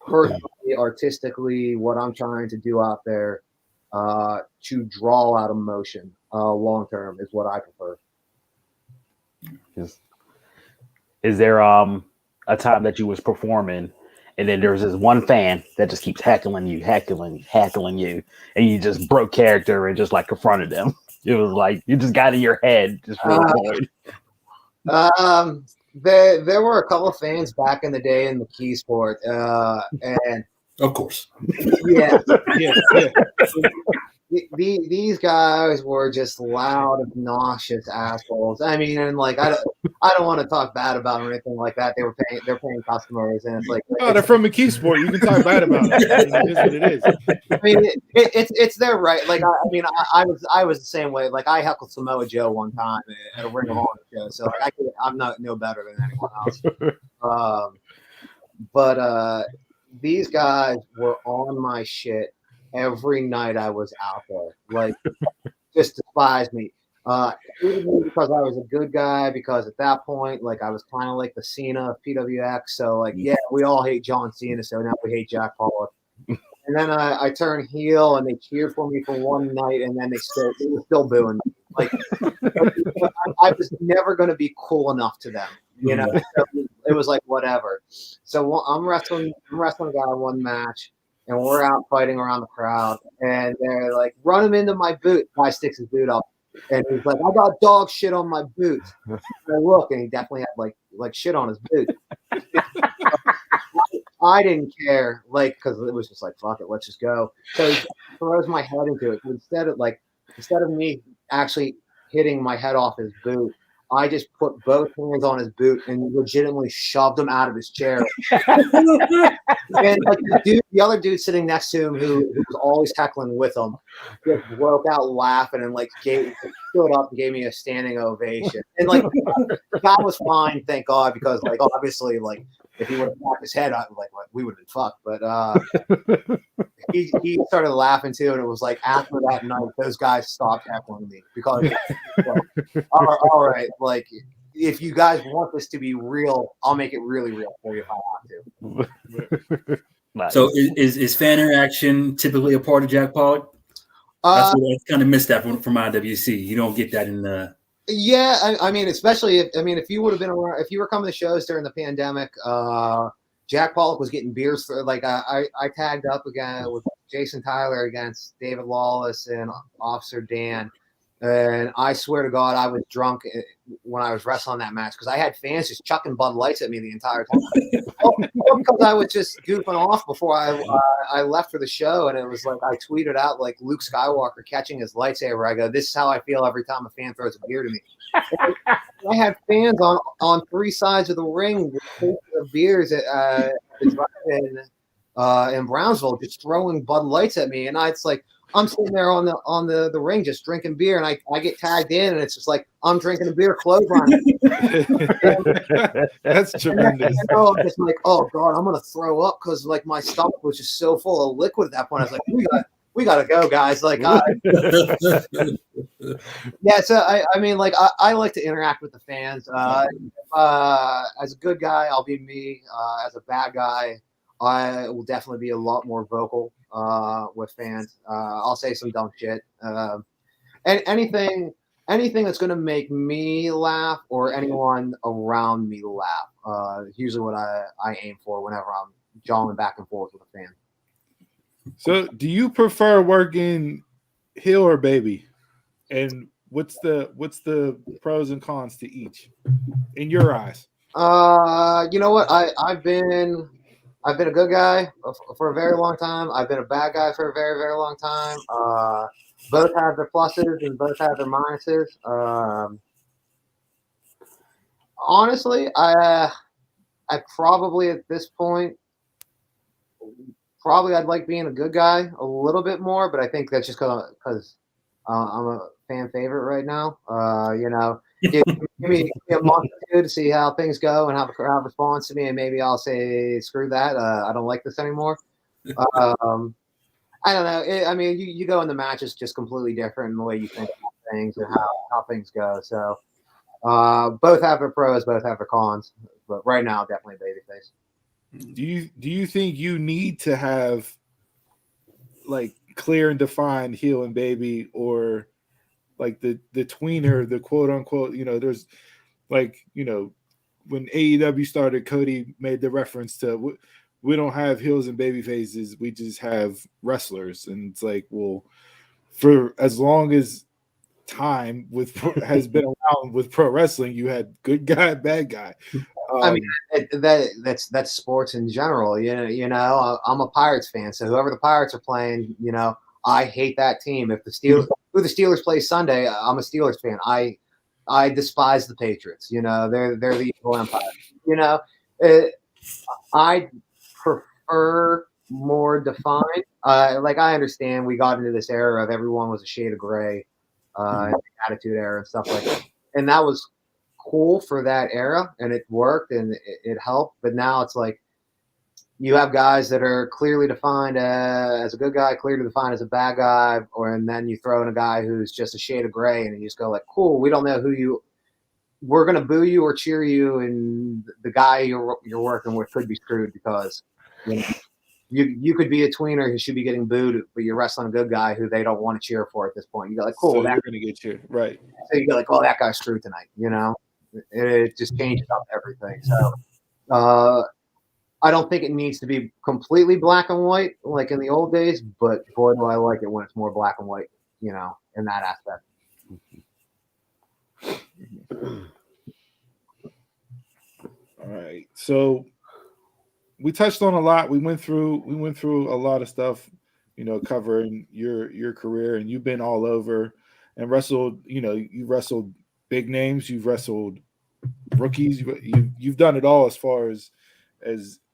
personally, artistically, what I'm trying to do out there to draw out emotion long term is what I prefer. Is there a time that you was performing and then there's this one fan that just keeps heckling you, and you just broke character and just like confronted them? It was like you just got in your head just real quick. There were a couple of fans back in the day in the key sport, and of course, yeah. These guys were just loud, obnoxious assholes. I mean, and like I don't want to talk bad about them or anything like that. They're paying customers, and it's like they're from McKee Sport. You can talk bad about them. It is what it is. I mean, it's their right. Like I was the same way. Like I heckled Samoa Joe one time at a Ring of Honor show, so like I'm not no better than anyone else. But these guys were on my shit every night I was out there, like just despised me. Because I was a good guy, because at that point, like I was kind of like the Cena of PWX. So like, yeah, we all hate John Cena, so now we hate Jack Pollock. And then I turned heel, and they cheered for me for one night, and then they were still booing me. Like I was never going to be cool enough to them, So it was like whatever. So I'm wrestling a guy one match. And we're out fighting around the crowd, and they're like, "Run him into my boot." Guy sticks his boot up, and he's like, "I got dog shit on my boot." And I look, and he definitely had like shit on his boot. I didn't care, like, because it was just like, "Fuck it, let's just go." So he throws my head into it. Instead of me actually hitting my head off his boot, I just put both hands on his boot and legitimately shoved him out of his chair. And like the other dude sitting next to him, who was always heckling with him, just broke out laughing and like stood up and gave me a standing ovation. And like the guy was fine, thank God, because like obviously like if he would have knocked his head out, like we would have been fucked. But he started laughing too, and it was like after that night, those guys stopped heckling me because like, all right, like if you guys want this to be real, I'll make it really real for you if I have to. Nice. So is fan interaction typically a part of Jack Pollock? I kind of missed that from IWC. You don't get that in the. Yeah, I mean, especially if you would have been around, if you were coming to shows during the pandemic, Jack Pollock was getting beers for like I tagged up again with Jason Tyler against David Lawless and Officer Dan. And I swear to God, I was drunk when I was wrestling that match because I had fans just chucking Bud Lights at me the entire time. Because I was just goofing off before I left for the show, and it was like I tweeted out like Luke Skywalker catching his lightsaber. I go, "This is how I feel every time a fan throws a beer to me." I had fans on three sides of the ring with beers in Brownsville just throwing Bud Lights at me, and it's like. I'm sitting there on the ring just drinking beer, and I get tagged in, and it's just like I'm drinking a beer clothesline. That's tremendous. I'm just like, oh God, I'm gonna throw up because like my stomach was just so full of liquid at that point. I was like, we gotta go, guys. Like, yeah. So I mean, like I like to interact with the fans. As a good guy, I'll be me. As a bad guy, I will definitely be a lot more vocal with fans. I'll say some dumb shit. And anything anything that's going to make me laugh or anyone around me laugh. Usually what I aim for whenever I'm jawing back and forth with a fan. So, do you prefer working heel or baby? And what's the pros and cons to each in your eyes? You know what? I've been a good guy for a very long time. I've been a bad guy for a very, very long time. Both have their pluses and both have their minuses. Honestly, I probably at this point, I'd like being a good guy a little bit more, but I think that's just because I'm a fan favorite right now. Give me a month or two to see how things go and how the crowd responds to me, and maybe I'll say, screw that. I don't like this anymore. I don't know. You go in the matches just completely different in the way you think about things and how things go. So both have their pros, both have their cons. But right now, definitely babyface. Do you think you need to have like clear and defined heel and baby, or like the tweener, the quote unquote, there's like, when AEW started, Cody made the reference to we don't have heels and baby faces, we just have wrestlers. And it's like, well, for as long as time has been around with pro wrestling, you had good guy, bad guy. That's sports in general. I'm a Pirates fan, so whoever the Pirates are playing, I hate that team. If the Steelers play Sunday, I'm a Steelers fan. I despise the Patriots. They're the evil empire. I prefer more defined. I understand we got into this era of everyone was a shade of gray, the Attitude Era and stuff like that, and that was cool for that era, and it worked and it helped. But now it's like you have guys that are clearly defined as a good guy, clearly defined as a bad guy, and then you throw in a guy who's just a shade of gray, and you just go like, cool, we don't know we're going to boo you or cheer you, and the guy you're working with could be screwed because you could be a tweener who should be getting booed, but you're wrestling a good guy who they don't want to cheer for at this point. You go like, cool, so they're going to get cheered, right? So you go like, oh, that guy's screwed tonight. It just changes up everything. So I don't think it needs to be completely black and white like in the old days, but boy, do I like it when it's more black and white, in that aspect. All right. So we touched on a lot. We went through a lot of stuff, covering your career, and you've been all over and wrestled, you wrestled big names, you've wrestled rookies, you've done it all as far as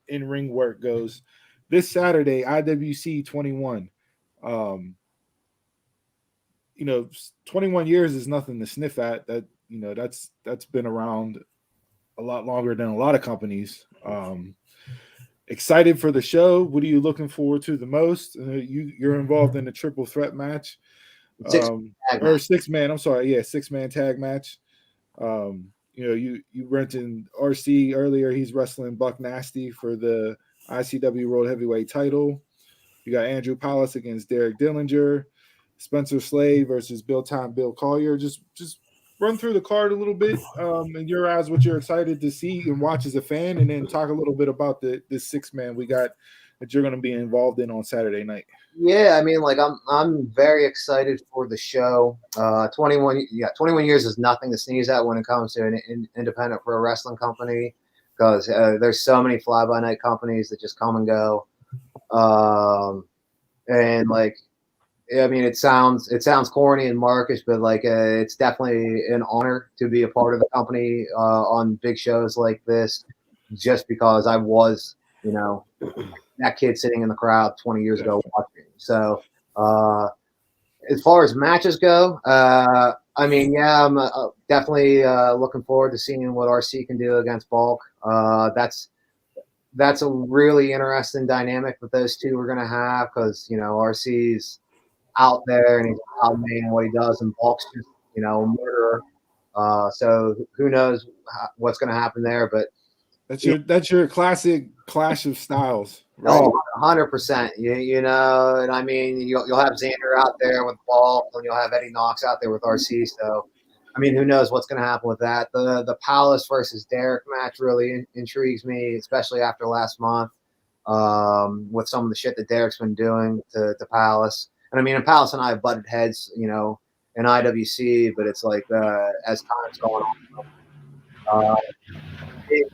in-ring work goes. This Saturday, IWC 21. 21 years is nothing to sniff at. That that's been around a lot longer than a lot of companies. Excited for the show. What are you looking forward to the most? You're involved in a triple threat match. Six-man. I'm sorry. Yeah, six-man tag match. You mentioned RC earlier. He's wrestling Buck Nasty for the ICW World Heavyweight title. You got Andrew Palace against Derek Dillinger. Spencer Slade versus Bill Collier. Just run through the card a little bit, in your eyes, what you're excited to see and watch as a fan, and then talk a little bit about this six-man we got that you're going to be involved in on Saturday night. Yeah, I'm very excited for the show. 21 years is nothing to sneeze at when it comes to an independent pro wrestling company, because there's so many fly-by-night companies that just come and go. It sounds corny and markish, but it's definitely an honor to be a part of the company on big shows like this, just because I was, that kid sitting in the crowd 20 years ago watching. So as far as matches go, I'm definitely looking forward to seeing what RC can do against Bulk. That's a really interesting dynamic that those two are going to have, because RC's out there and he's out man what he does, and Bulk's just a murderer. So who knows what's going to happen there? But that's your classic clash of styles, right? Oh, 100%. And you'll have Xander out there with Bulk, and you'll have Eddie Knox out there with RC. So I mean, who knows what's going to happen with that? The Palace versus Derek match really intrigues me, especially after last month with some of the shit that Derek's been doing to Palace. And I mean, Palace and I have butted heads, in IWC, but it's like as time's going on,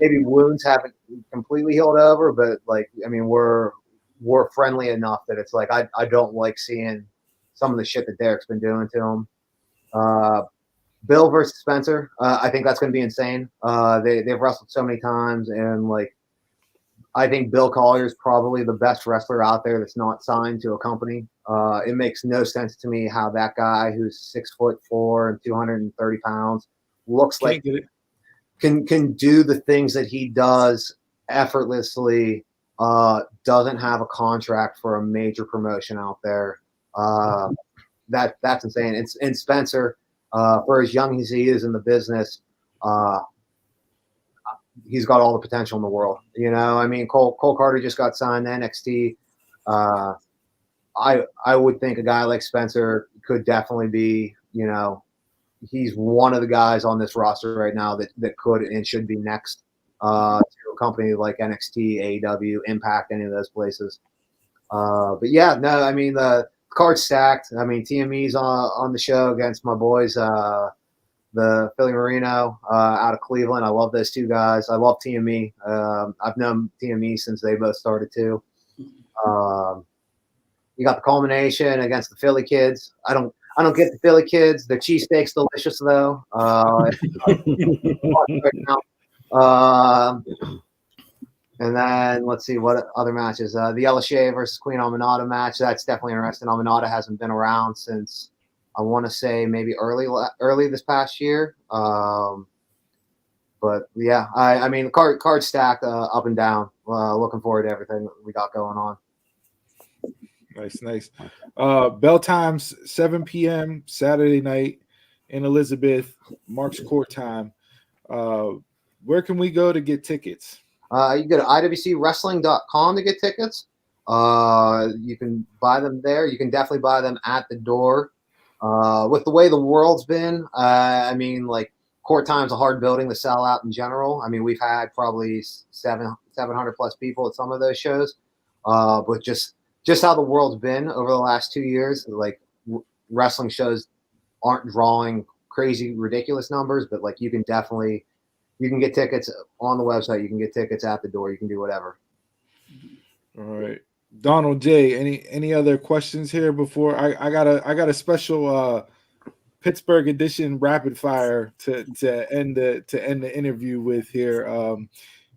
maybe wounds haven't completely healed over, but like, I mean, we're friendly enough that it's like I don't like seeing some of the shit that Derek's been doing to him. Bill versus Spencer, I think that's going to be insane. They've wrestled so many times, and like, I think Bill Collier is probably the best wrestler out there that's not signed to a company. It makes no sense to me how that guy who's 6'4" and 230 pounds looks like can do the things that he does effortlessly. Doesn't have a contract for a major promotion out there. That's insane. And Spencer, for as young as he is in the business, he's got all the potential in the world. I mean, Cole Carter just got signed to NXT. I would think a guy like Spencer could definitely be, he's one of the guys on this roster right now that could and should be next to a company like NXT, AEW, Impact, any of those places. But yeah, no, I mean, the card's stacked. I mean, TME's on the show against my boys, the Philly Marino out of Cleveland. I love those two guys. I love TME. I've known TME since they both started too. You got the culmination against the Philly kids. I don't get the Philly kids. Their cheesesteak's delicious though. And then let's see what other matches. The Yellow Shave versus Queen Aminata match. That's definitely interesting. Aminata hasn't been around since, I want to say, maybe early this past year. But yeah, I mean, the card stacked up and down. Looking forward to everything we got going on. Nice. Bell times 7 p.m. Saturday night in Elizabeth, Marx Court time. Where can we go to get tickets? You go to IWCWrestling.com to get tickets. You can buy them there. You can definitely buy them at the door. With the way the world's been, I mean, like, court time's a hard building to sell out in general. I mean, we've had probably 700 plus people at some of those shows. But just how the world's been over the last 2 years, like, wrestling shows aren't drawing crazy, ridiculous numbers, but like, you can get tickets on the website. You can get tickets at the door. You can do whatever. All right. Donald J, any other questions here before I got a special Pittsburgh edition rapid fire to end the interview with here.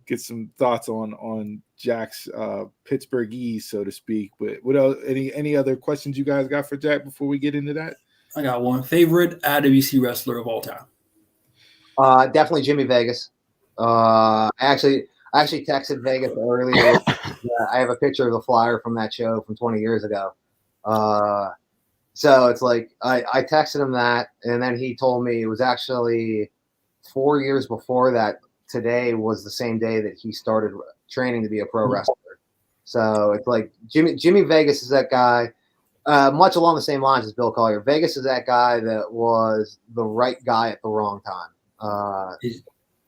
Get some thoughts on Jack's Pittsburghese, so to speak. But what else? Any other questions you guys got for Jack before we get into that? I got one. Favorite IWC wrestler of all time? Definitely Jimmy Vegas. I actually texted Vegas earlier. I have a picture of the flyer from that show from 20 years ago. So it's like I texted him that, and then he told me it was actually 4 years before that. Today was the same day that he started training to be a pro wrestler. So it's like Jimmy Vegas is that guy, much along the same lines as Bill Collier. Vegas is that guy that was the right guy at the wrong time.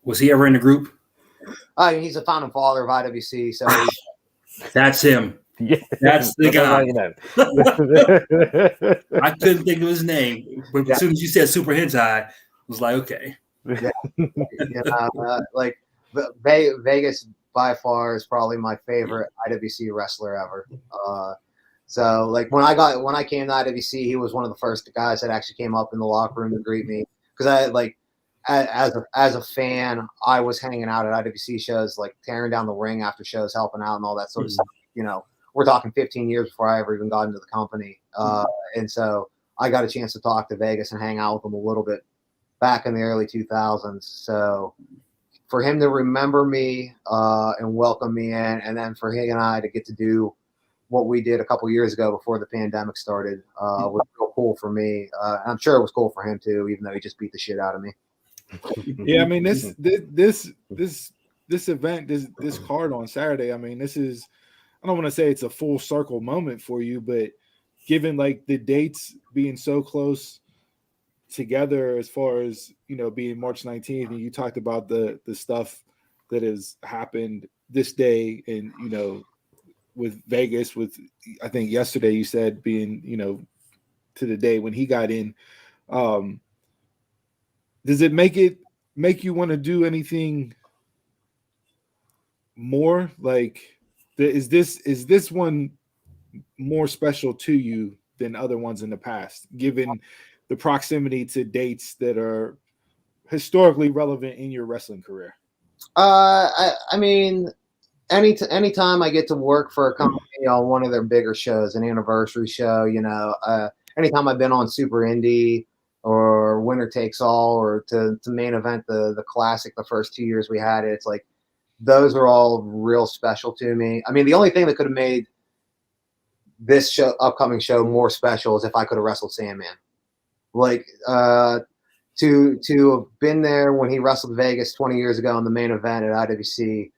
Was he ever in the group? He's a founding father of IWC, so that's him. Yeah, that's the guy. You know. I couldn't think of his name, but as soon as you said Super Hentai, I was like, okay. Like Vegas by far is probably my favorite IWC wrestler ever. So like when I came to IWC, he was one of the first guys that actually came up in the locker room to greet me, because I like as a fan, I was hanging out at IWC shows, like tearing down the ring after shows, helping out and all that sort of stuff. We're talking 15 years before I ever even got into the company, and so I got a chance to talk to Vegas and hang out with him a little bit back in the early 2000s. So for him to remember me and welcome me in, and then for he and I to get to do what we did a couple years ago before the pandemic started was real cool for me. I'm sure it was cool for him too, even though he just beat the shit out of me. Yeah, I mean this event, this card on Saturday, I mean, this is, I don't want to say it's a full circle moment for you, but given like the dates being so close, together as far as, you know, being March 19th, and you talked about the stuff that has happened this day, and, you know, with Vegas, with, I think yesterday you said being, you know, to the day when he got in. Does it make you want to do anything more? Like, is this one more special to you than other ones in the past, given the proximity to dates that are historically relevant in your wrestling career? I mean, anytime I get to work for a company on one of their bigger shows, an anniversary show, you know, anytime I've been on Super Indie or Winner Takes All, or to main event the Classic the first 2 years we had it, it's like those are all real special to me. I mean, the only thing that could have made this upcoming show more special is if I could have wrestled Sandman. Like, to have been there when he wrestled Vegas 20 years ago in the main event at IWC.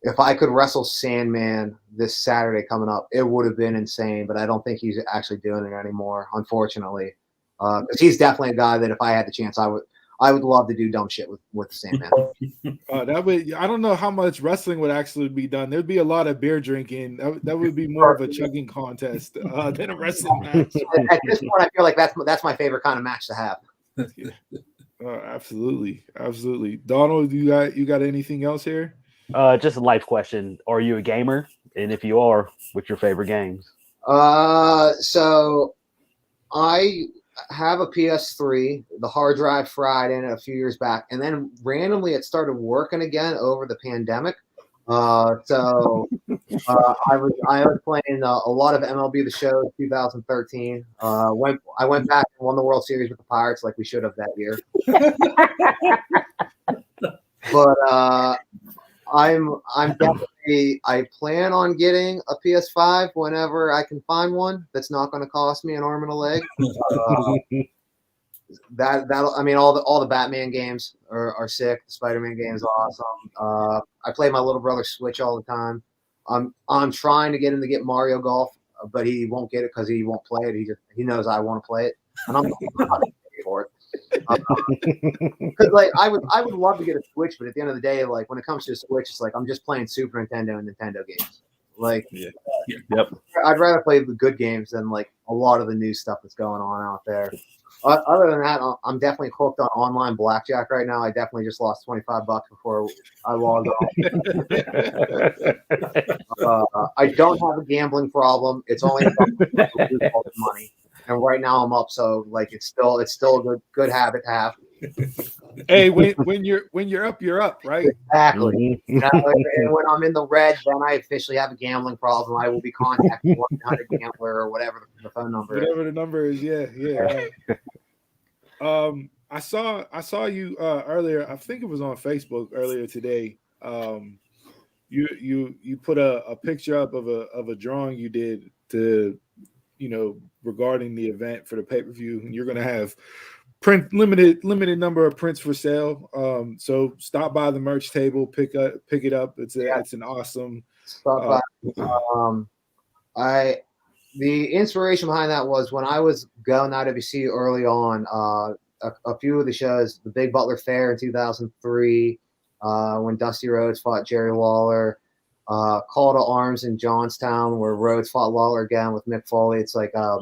If I could wrestle Sandman this Saturday coming up, it would have been insane. But I don't think he's actually doing it anymore, unfortunately. Because he's definitely a guy that if I had the chance, I would love to do dumb shit with Sandman. That would, I don't know how much wrestling would actually be done. There'd be a lot of beer drinking. That would be more of a chugging contest than a wrestling match. At this point, I feel like that's my favorite kind of match to have. Absolutely. Donald, you got anything else here? Just a life question. Are you a gamer? And if you are, what's your favorite games? So I have a PS3. The hard drive fried in it a few years back, and then randomly it started working again over the pandemic. So I was playing a lot of MLB The Show 2013. I went back and won the World Series with the Pirates like we should have that year. But I'm definitely, I plan on getting a PS5 whenever I can find one that's not going to cost me an arm and a leg. I mean, all the Batman games are sick. The Spider-Man game is awesome. I play my little brother Switch all the time. I'm trying to get him to get Mario Golf, but he won't get it because he won't play it. He knows I want to play it, and I'm not pay for it. Because like I would love to get a Switch, but at the end of the day, like when it comes to a Switch, it's like I'm just playing Super Nintendo and Nintendo games. Like, Yep. I'd rather play the good games than like a lot of the new stuff that's going on out there. Other than that, I'm definitely hooked on online blackjack right now. I definitely just lost $25 before I logged on. I don't have a gambling problem. It's only about money. And right now I'm up, so like it's still a good habit to have. Hey, when you're up, you're up, right? Exactly. You know, and when I'm in the red, then I officially have a gambling problem. I will be contacting one kind of gambler or whatever the phone number is. Whatever the number is, yeah. I saw you earlier. I think it was on Facebook earlier today. You put a picture up of a drawing you did to, you know, regarding the event for the pay-per-view, and you're going to have limited number of prints for sale. So stop by the merch table, pick it up. It's an awesome. Stop by. The inspiration behind that was when I was going to IWC early on. A few of the shows, the Big Butler Fair in 2003, when Dusty Rhodes fought Jerry Lawler. Call to Arms in Johnstown, where Rhodes fought Lawler again with Mick Foley. It's like a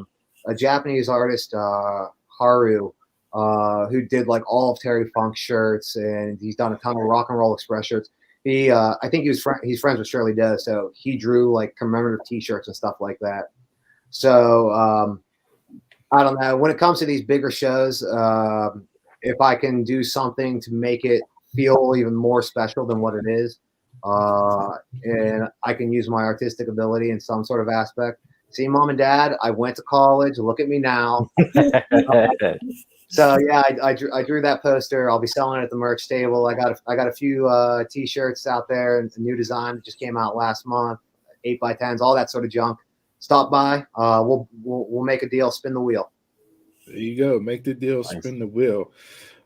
Japanese artist, Haru, who did like all of Terry Funk's shirts, and he's done a ton of Rock and Roll Express shirts. I think he's friends with Shirley Doe, so he drew like commemorative T-shirts and stuff like that. So I don't know. When it comes to these bigger shows, if I can do something to make it feel even more special than what it is, and I can use my artistic ability in some sort of aspect. See, Mom and Dad, I went to college. Look at me now. So yeah, I drew that poster. I'll be selling it at the merch table. I got a few T-shirts out there, and a new design that just came out last month. 8x10s, all that sort of junk. Stop by. We'll make a deal. Spin the wheel. There you go. Make the deal. Nice. Spin the wheel.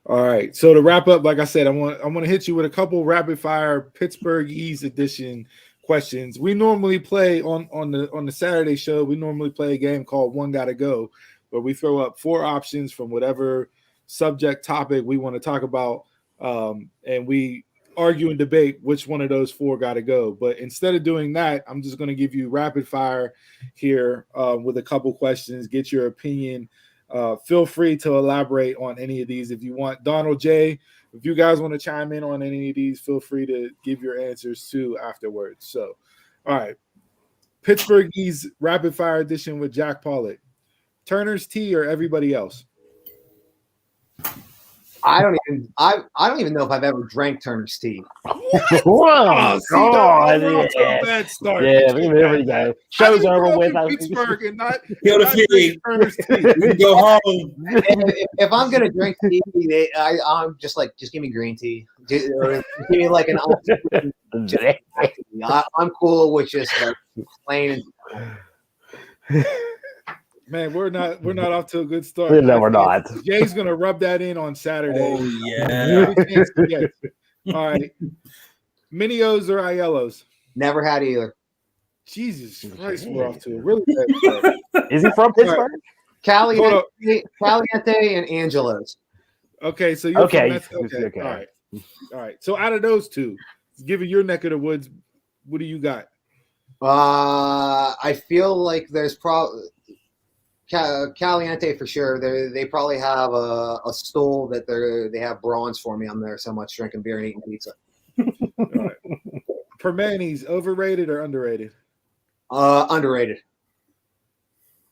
All right. So to wrap up, like I said, I want to hit you with a couple rapid fire Pittsburgh Ease edition questions. We normally play on the Saturday show. We normally play a game called One Gotta Go. where we throw up 4 options from whatever subject topic we want to talk about, and we argue and debate which one of those 4 got to go. But instead of doing that, I'm just going to give you rapid fire here with a couple questions, get your opinion. Feel free to elaborate on any of these if you want. Donald J., if you guys want to chime in on any of these, feel free to give your answers too afterwards. So, all right. Pittsburgh E's rapid fire edition with Jack Pollock. Turner's Tea or everybody else? I don't even know if I've ever drank Turner's Tea. Whoa, Bad start. Yeah, there we go. Show's over with. Pittsburgh and not Turner's Tea. Go home. If I'm gonna drink tea, I'm just like, just give me green tea. Or give me like an. I'm cool with just like plain. Man, we're not off to a good start. No, we're not. Jay's gonna rub that in on Saturday. Oh yeah. All right. Minios or Aielos? Never had either. Jesus Christ, we're off to a really bad start. Is he from Pittsburgh? Caliente and Angelo's. Okay, so you're okay. Okay. All right. So out of those 2, given your neck of the woods, what do you got? I feel like there's probably Caliente for sure. They probably have a stool that they have bronze for me. I'm there so much drinking beer and eating pizza. All right. Permanis, overrated or underrated? Underrated.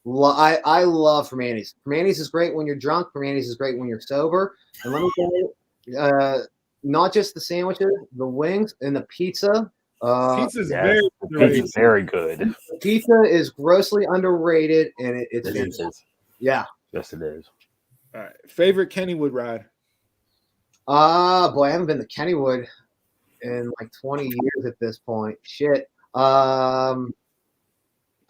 I love Permanis. Permanis is great when you're drunk. Permanis is great when you're sober. And let me tell you, not just the sandwiches, the wings, and the pizza. Pizza's very underrated. It's very good. Pizza is grossly underrated, and it's is. Yeah. Yes, it is. All right. Favorite Kennywood ride? Boy, I haven't been to Kennywood in like 20 years at this point. Shit. I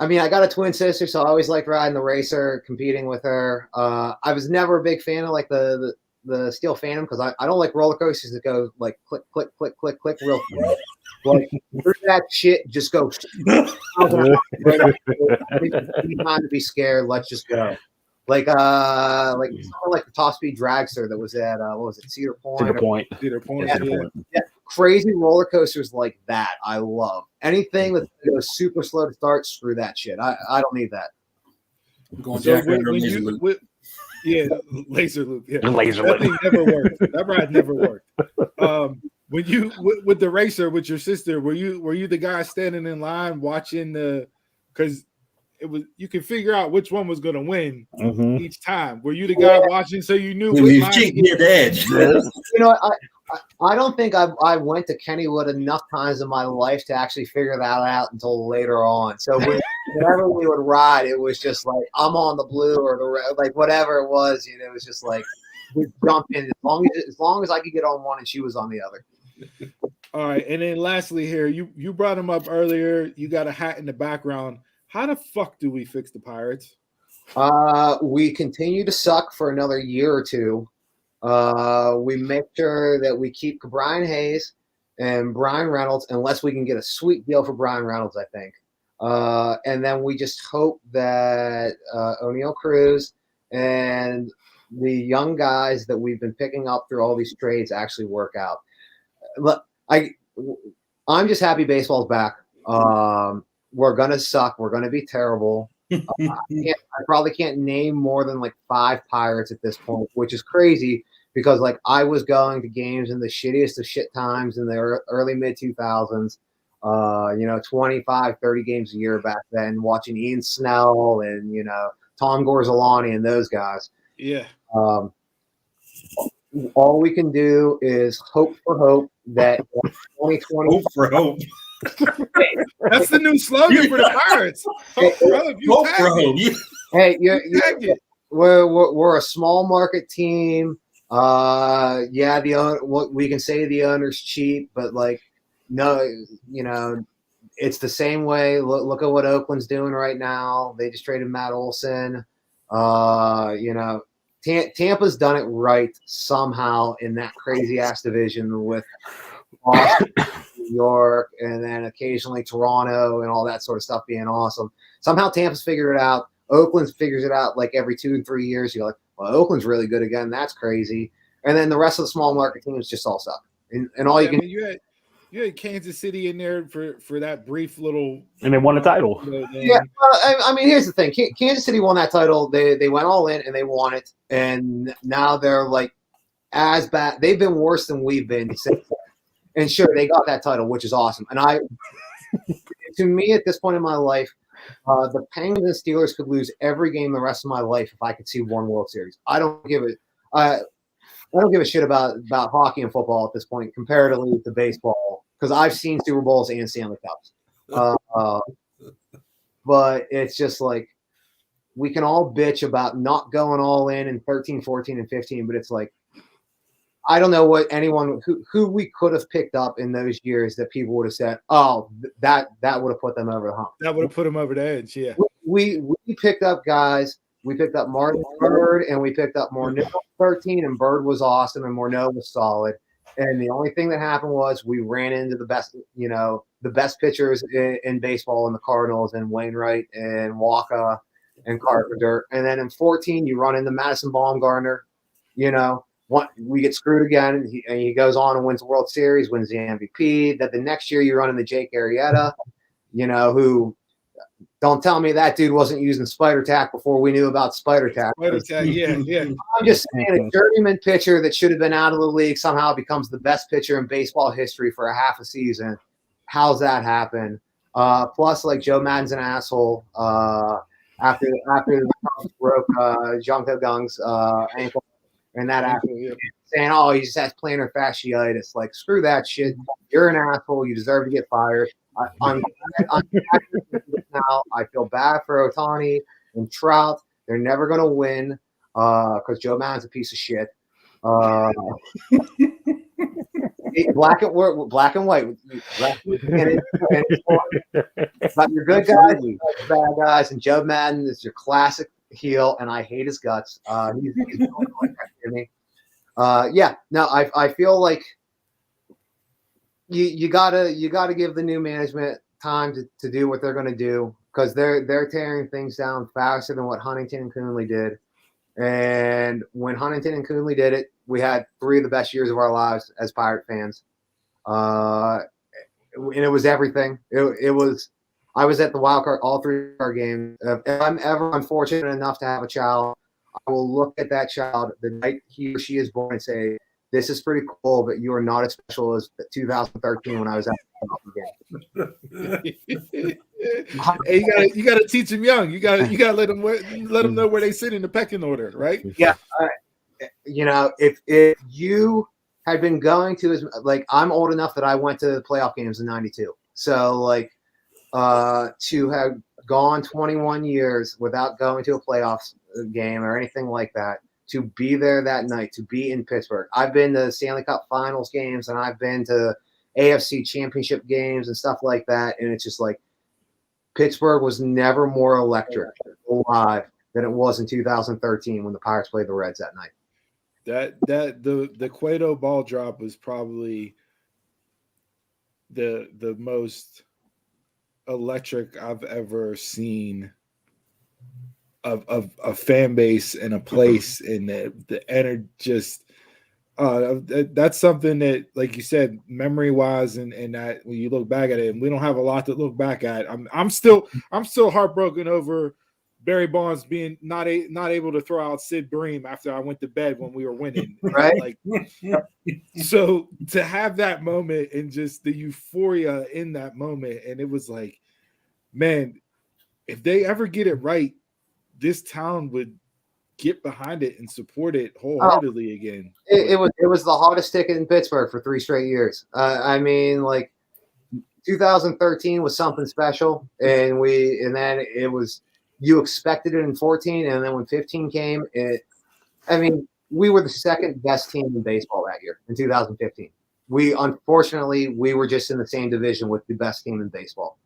mean, I got a twin sister, so I always liked riding the racer, competing with her. I was never a big fan of like the Steel Phantom because I don't like roller coasters that go like click, click, click, click, click real quick. Like that shit just goes. Time to be scared. Let's just go. Like the top speed dragster that was at what was it, Cedar Point? Cedar Point. Yeah. Crazy roller coasters like that. I love anything that goes super slow to start. Screw that shit. I don't need that. Laser loop. Yeah, laser that loop. thing never worked. That ride never worked. When you with the racer with your sister, were you the guy standing in line watching because it was you could figure out which one was going to win each time. Were you the guy watching so you knew? You the edge. You know, I don't think I went to Kennywood enough times in my life to actually figure that out until later on. So whenever we would ride, it was just like I'm on the blue or the red, like whatever it was. You know, it was just like we jump in as long as I could get on one and she was on the other. All right, and then lastly here, you brought him up earlier. You got a hat in the background. How the fuck do we fix the Pirates? We continue to suck for another year or two. We make sure that we keep Brian Hayes and Brian Reynolds, unless we can get a sweet deal for Brian Reynolds, I think. And then we just hope that O'Neal Cruz and the young guys that we've been picking up through all these trades actually work out. Look, I'm just happy baseball's back. We're going to suck. We're going to be terrible. I probably can't name more than like 5 Pirates at this point, which is crazy because like I was going to games in the shittiest of shit times in the early mid 2000s, 25, 30 games a year back then, watching Ian Snell and, Tom Gorzolani and those guys. Yeah. All we can do is hope for hope that 2020 hope for hope. That's the new slogan for the Pirates. Hope for hope. Hey, we're a small market team. We can say the owner's cheap, but like, no, it's the same way. Look at what Oakland's doing right now. They just traded Matt Olson. Tampa's done it right somehow in that crazy ass division with Boston, New York, and then occasionally Toronto and all that sort of stuff being awesome. Somehow Tampa's figured it out. Oakland figures it out like every 2 and 3 years. You're like, well, Oakland's really good again. That's crazy. And then the rest of the small market teams just all suck. And all you can. You had Kansas City in there for that brief little, and they won the title. Yeah, I mean, here's the thing: Kansas City won that title. They went all in and they won it, and now they're like as bad. They've been worse than we've been since. And sure, they got that title, which is awesome. And to me, at this point in my life, the Penguins and Steelers could lose every game the rest of my life if I could see one World Series. I don't give a shit about hockey and football at this point, comparatively to baseball, because I've seen Super Bowls and Stanley Cups. But it's just like we can all bitch about not going all in 13, 14, and 15, but it's like I don't know what anyone who we could have picked up in those years that people would have said, oh, that would have put them over the hump. That would have put them over the edge, yeah. We picked up guys. We picked up Martin Bird, and we picked up Morneau 13, and Bird was awesome, and Morneau was solid. And the only thing that happened was we ran into the best pitchers in baseball in the Cardinals, and Wainwright and Walker and Carpenter. And then in 14, you run into Madison Baumgartner. We get screwed again, and he goes on and wins the World Series, wins the MVP. That the next year you run into Jake Arrieta, who – don't tell me that dude wasn't using spider tack before we knew about spider tack. Spider tack, yeah. I'm just saying a journeyman pitcher that should have been out of the league somehow becomes the best pitcher in baseball history for a half a season. How's that happen? Plus, like Joe Madden's an asshole. After the broke Jonko Gung's ankle, and that after saying, "Oh, he just has plantar fasciitis." Like, screw that shit. You're an asshole. You deserve to get fired. I'm now. I feel bad for Ohtani and Trout. They're never going to win because Joe Madden's a piece of shit. Black and white. But you're good guys, bad guys, and Joe Madden is your classic heel, and I hate his guts. He's like that to me. I feel like you gotta give the new management time to do what they're going to do, because they're tearing things down faster than what Huntington and Coonley did. And when Huntington and Coonley did it, we had 3 of the best years of our lives as Pirate fans. And it was everything. It was. I was at the wild card, all 3 of our games. If I'm ever unfortunate enough to have a child, I will look at that child the night he or she is born and say, "This is pretty cool, but you are not as special as 2013 when I was at the game." Hey, you gotta teach them young. You gotta let them know where they sit in the pecking order, right? Yeah. If you had been going to I'm old enough that I went to the playoff games in '92. So to have gone 21 years without going to a playoffs game or anything like that, to be there that night, to be in Pittsburgh. I've been to Stanley Cup Finals games, and I've been to AFC Championship games and stuff like that. And it's just like Pittsburgh was never more electric alive than it was in 2013 when the Pirates played the Reds that night. The Cueto ball drop was probably the most electric I've ever seen of a fan base and a place, and the energy just that's something that, like you said, memory wise, and that when you look back at it, and we don't have a lot to look back at. I'm still heartbroken over Barry Bonds being not able to throw out Sid Bream after I went to bed when we were winning. Right. So to have that moment and just the euphoria in that moment, and it was like, man, if they ever get it right, this town would get behind it and support it wholeheartedly again. It was the hottest ticket in Pittsburgh for 3 straight years. 2013 was something special, and then it was, you expected it in 14, and then when 15 came, we were the second best team in baseball that year in 2015. We were just in the same division with the best team in baseball.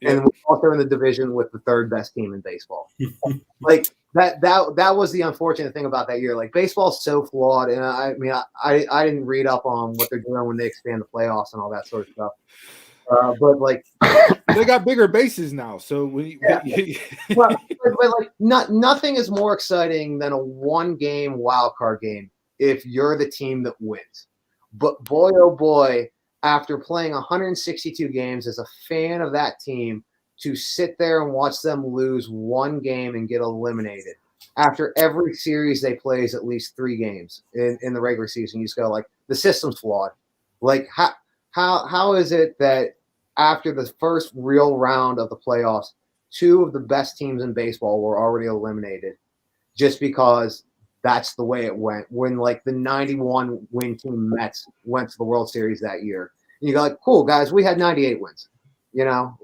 And we also in the division with the 3rd best team in baseball. That was the unfortunate thing about that year. Like, baseball's so flawed, and I didn't read up on what they're doing when they expand the playoffs and all that sort of stuff. But like, they got bigger bases now. So when but like, nothing is more exciting than a 1-game wild card game if you're the team that wins. But boy, oh boy, after playing 162 games as a fan of that team, to sit there and watch them lose 1 game and get eliminated after every series they play is at least 3 games in the regular season, you just go like, the system's flawed. Like, how is it that after the first real round of the playoffs, 2 of the best teams in baseball were already eliminated just because that's the way it went when like the 91 win team Mets went to the World Series that year. And you go like, cool, guys, we had 98 wins. You know,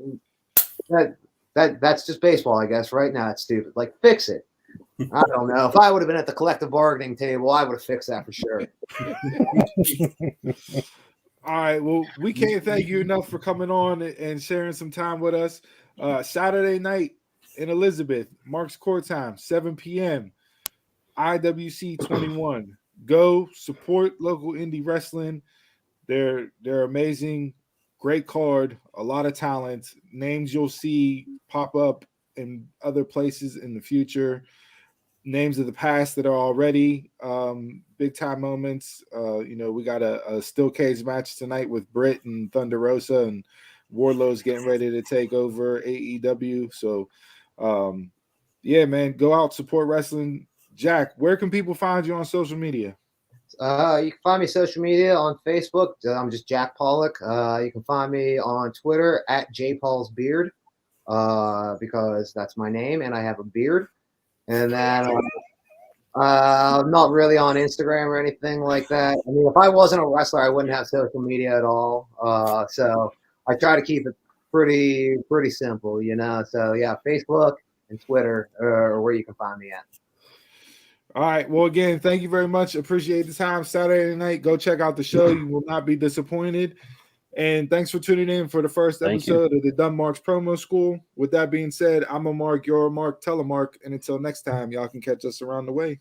that's just baseball, I guess. Right now, it's stupid. Like, fix it. I don't know. If I would have been at the collective bargaining table, I would have fixed that for sure. All right. Well, we can't thank you enough for coming on and sharing some time with us. Saturday night in Elizabeth, Marx Court time, 7 p.m. IWC 21. Go support local indie wrestling. They're amazing. Great card. A lot of talent. Names you'll see pop up in other places in the future. Names of the past that are already big time moments. We got a steel cage match tonight with Britt and Thunder Rosa, and Wardlow's getting ready to take over AEW. So, yeah, man, go out, support wrestling. Jack, where can people find you on social media? You can find me social media on Facebook. I'm just Jack Pollock. You can find me on Twitter at JPaulsBeard because that's my name and I have a beard. And then I'm not really on Instagram or anything like that. I mean, if I wasn't a wrestler, I wouldn't have social media at all. So I try to keep it pretty simple, you know. So yeah, Facebook and Twitter are where you can find me at. All right. Well, again, thank you very much. Appreciate the time. Saturday night, go check out the show. You will not be disappointed. And thanks for tuning in for the first episode of the Dumb Marks Promo School. With that being said, I'm a Mark, you're a Mark, tell a Mark. And until next time, y'all can catch us around the way.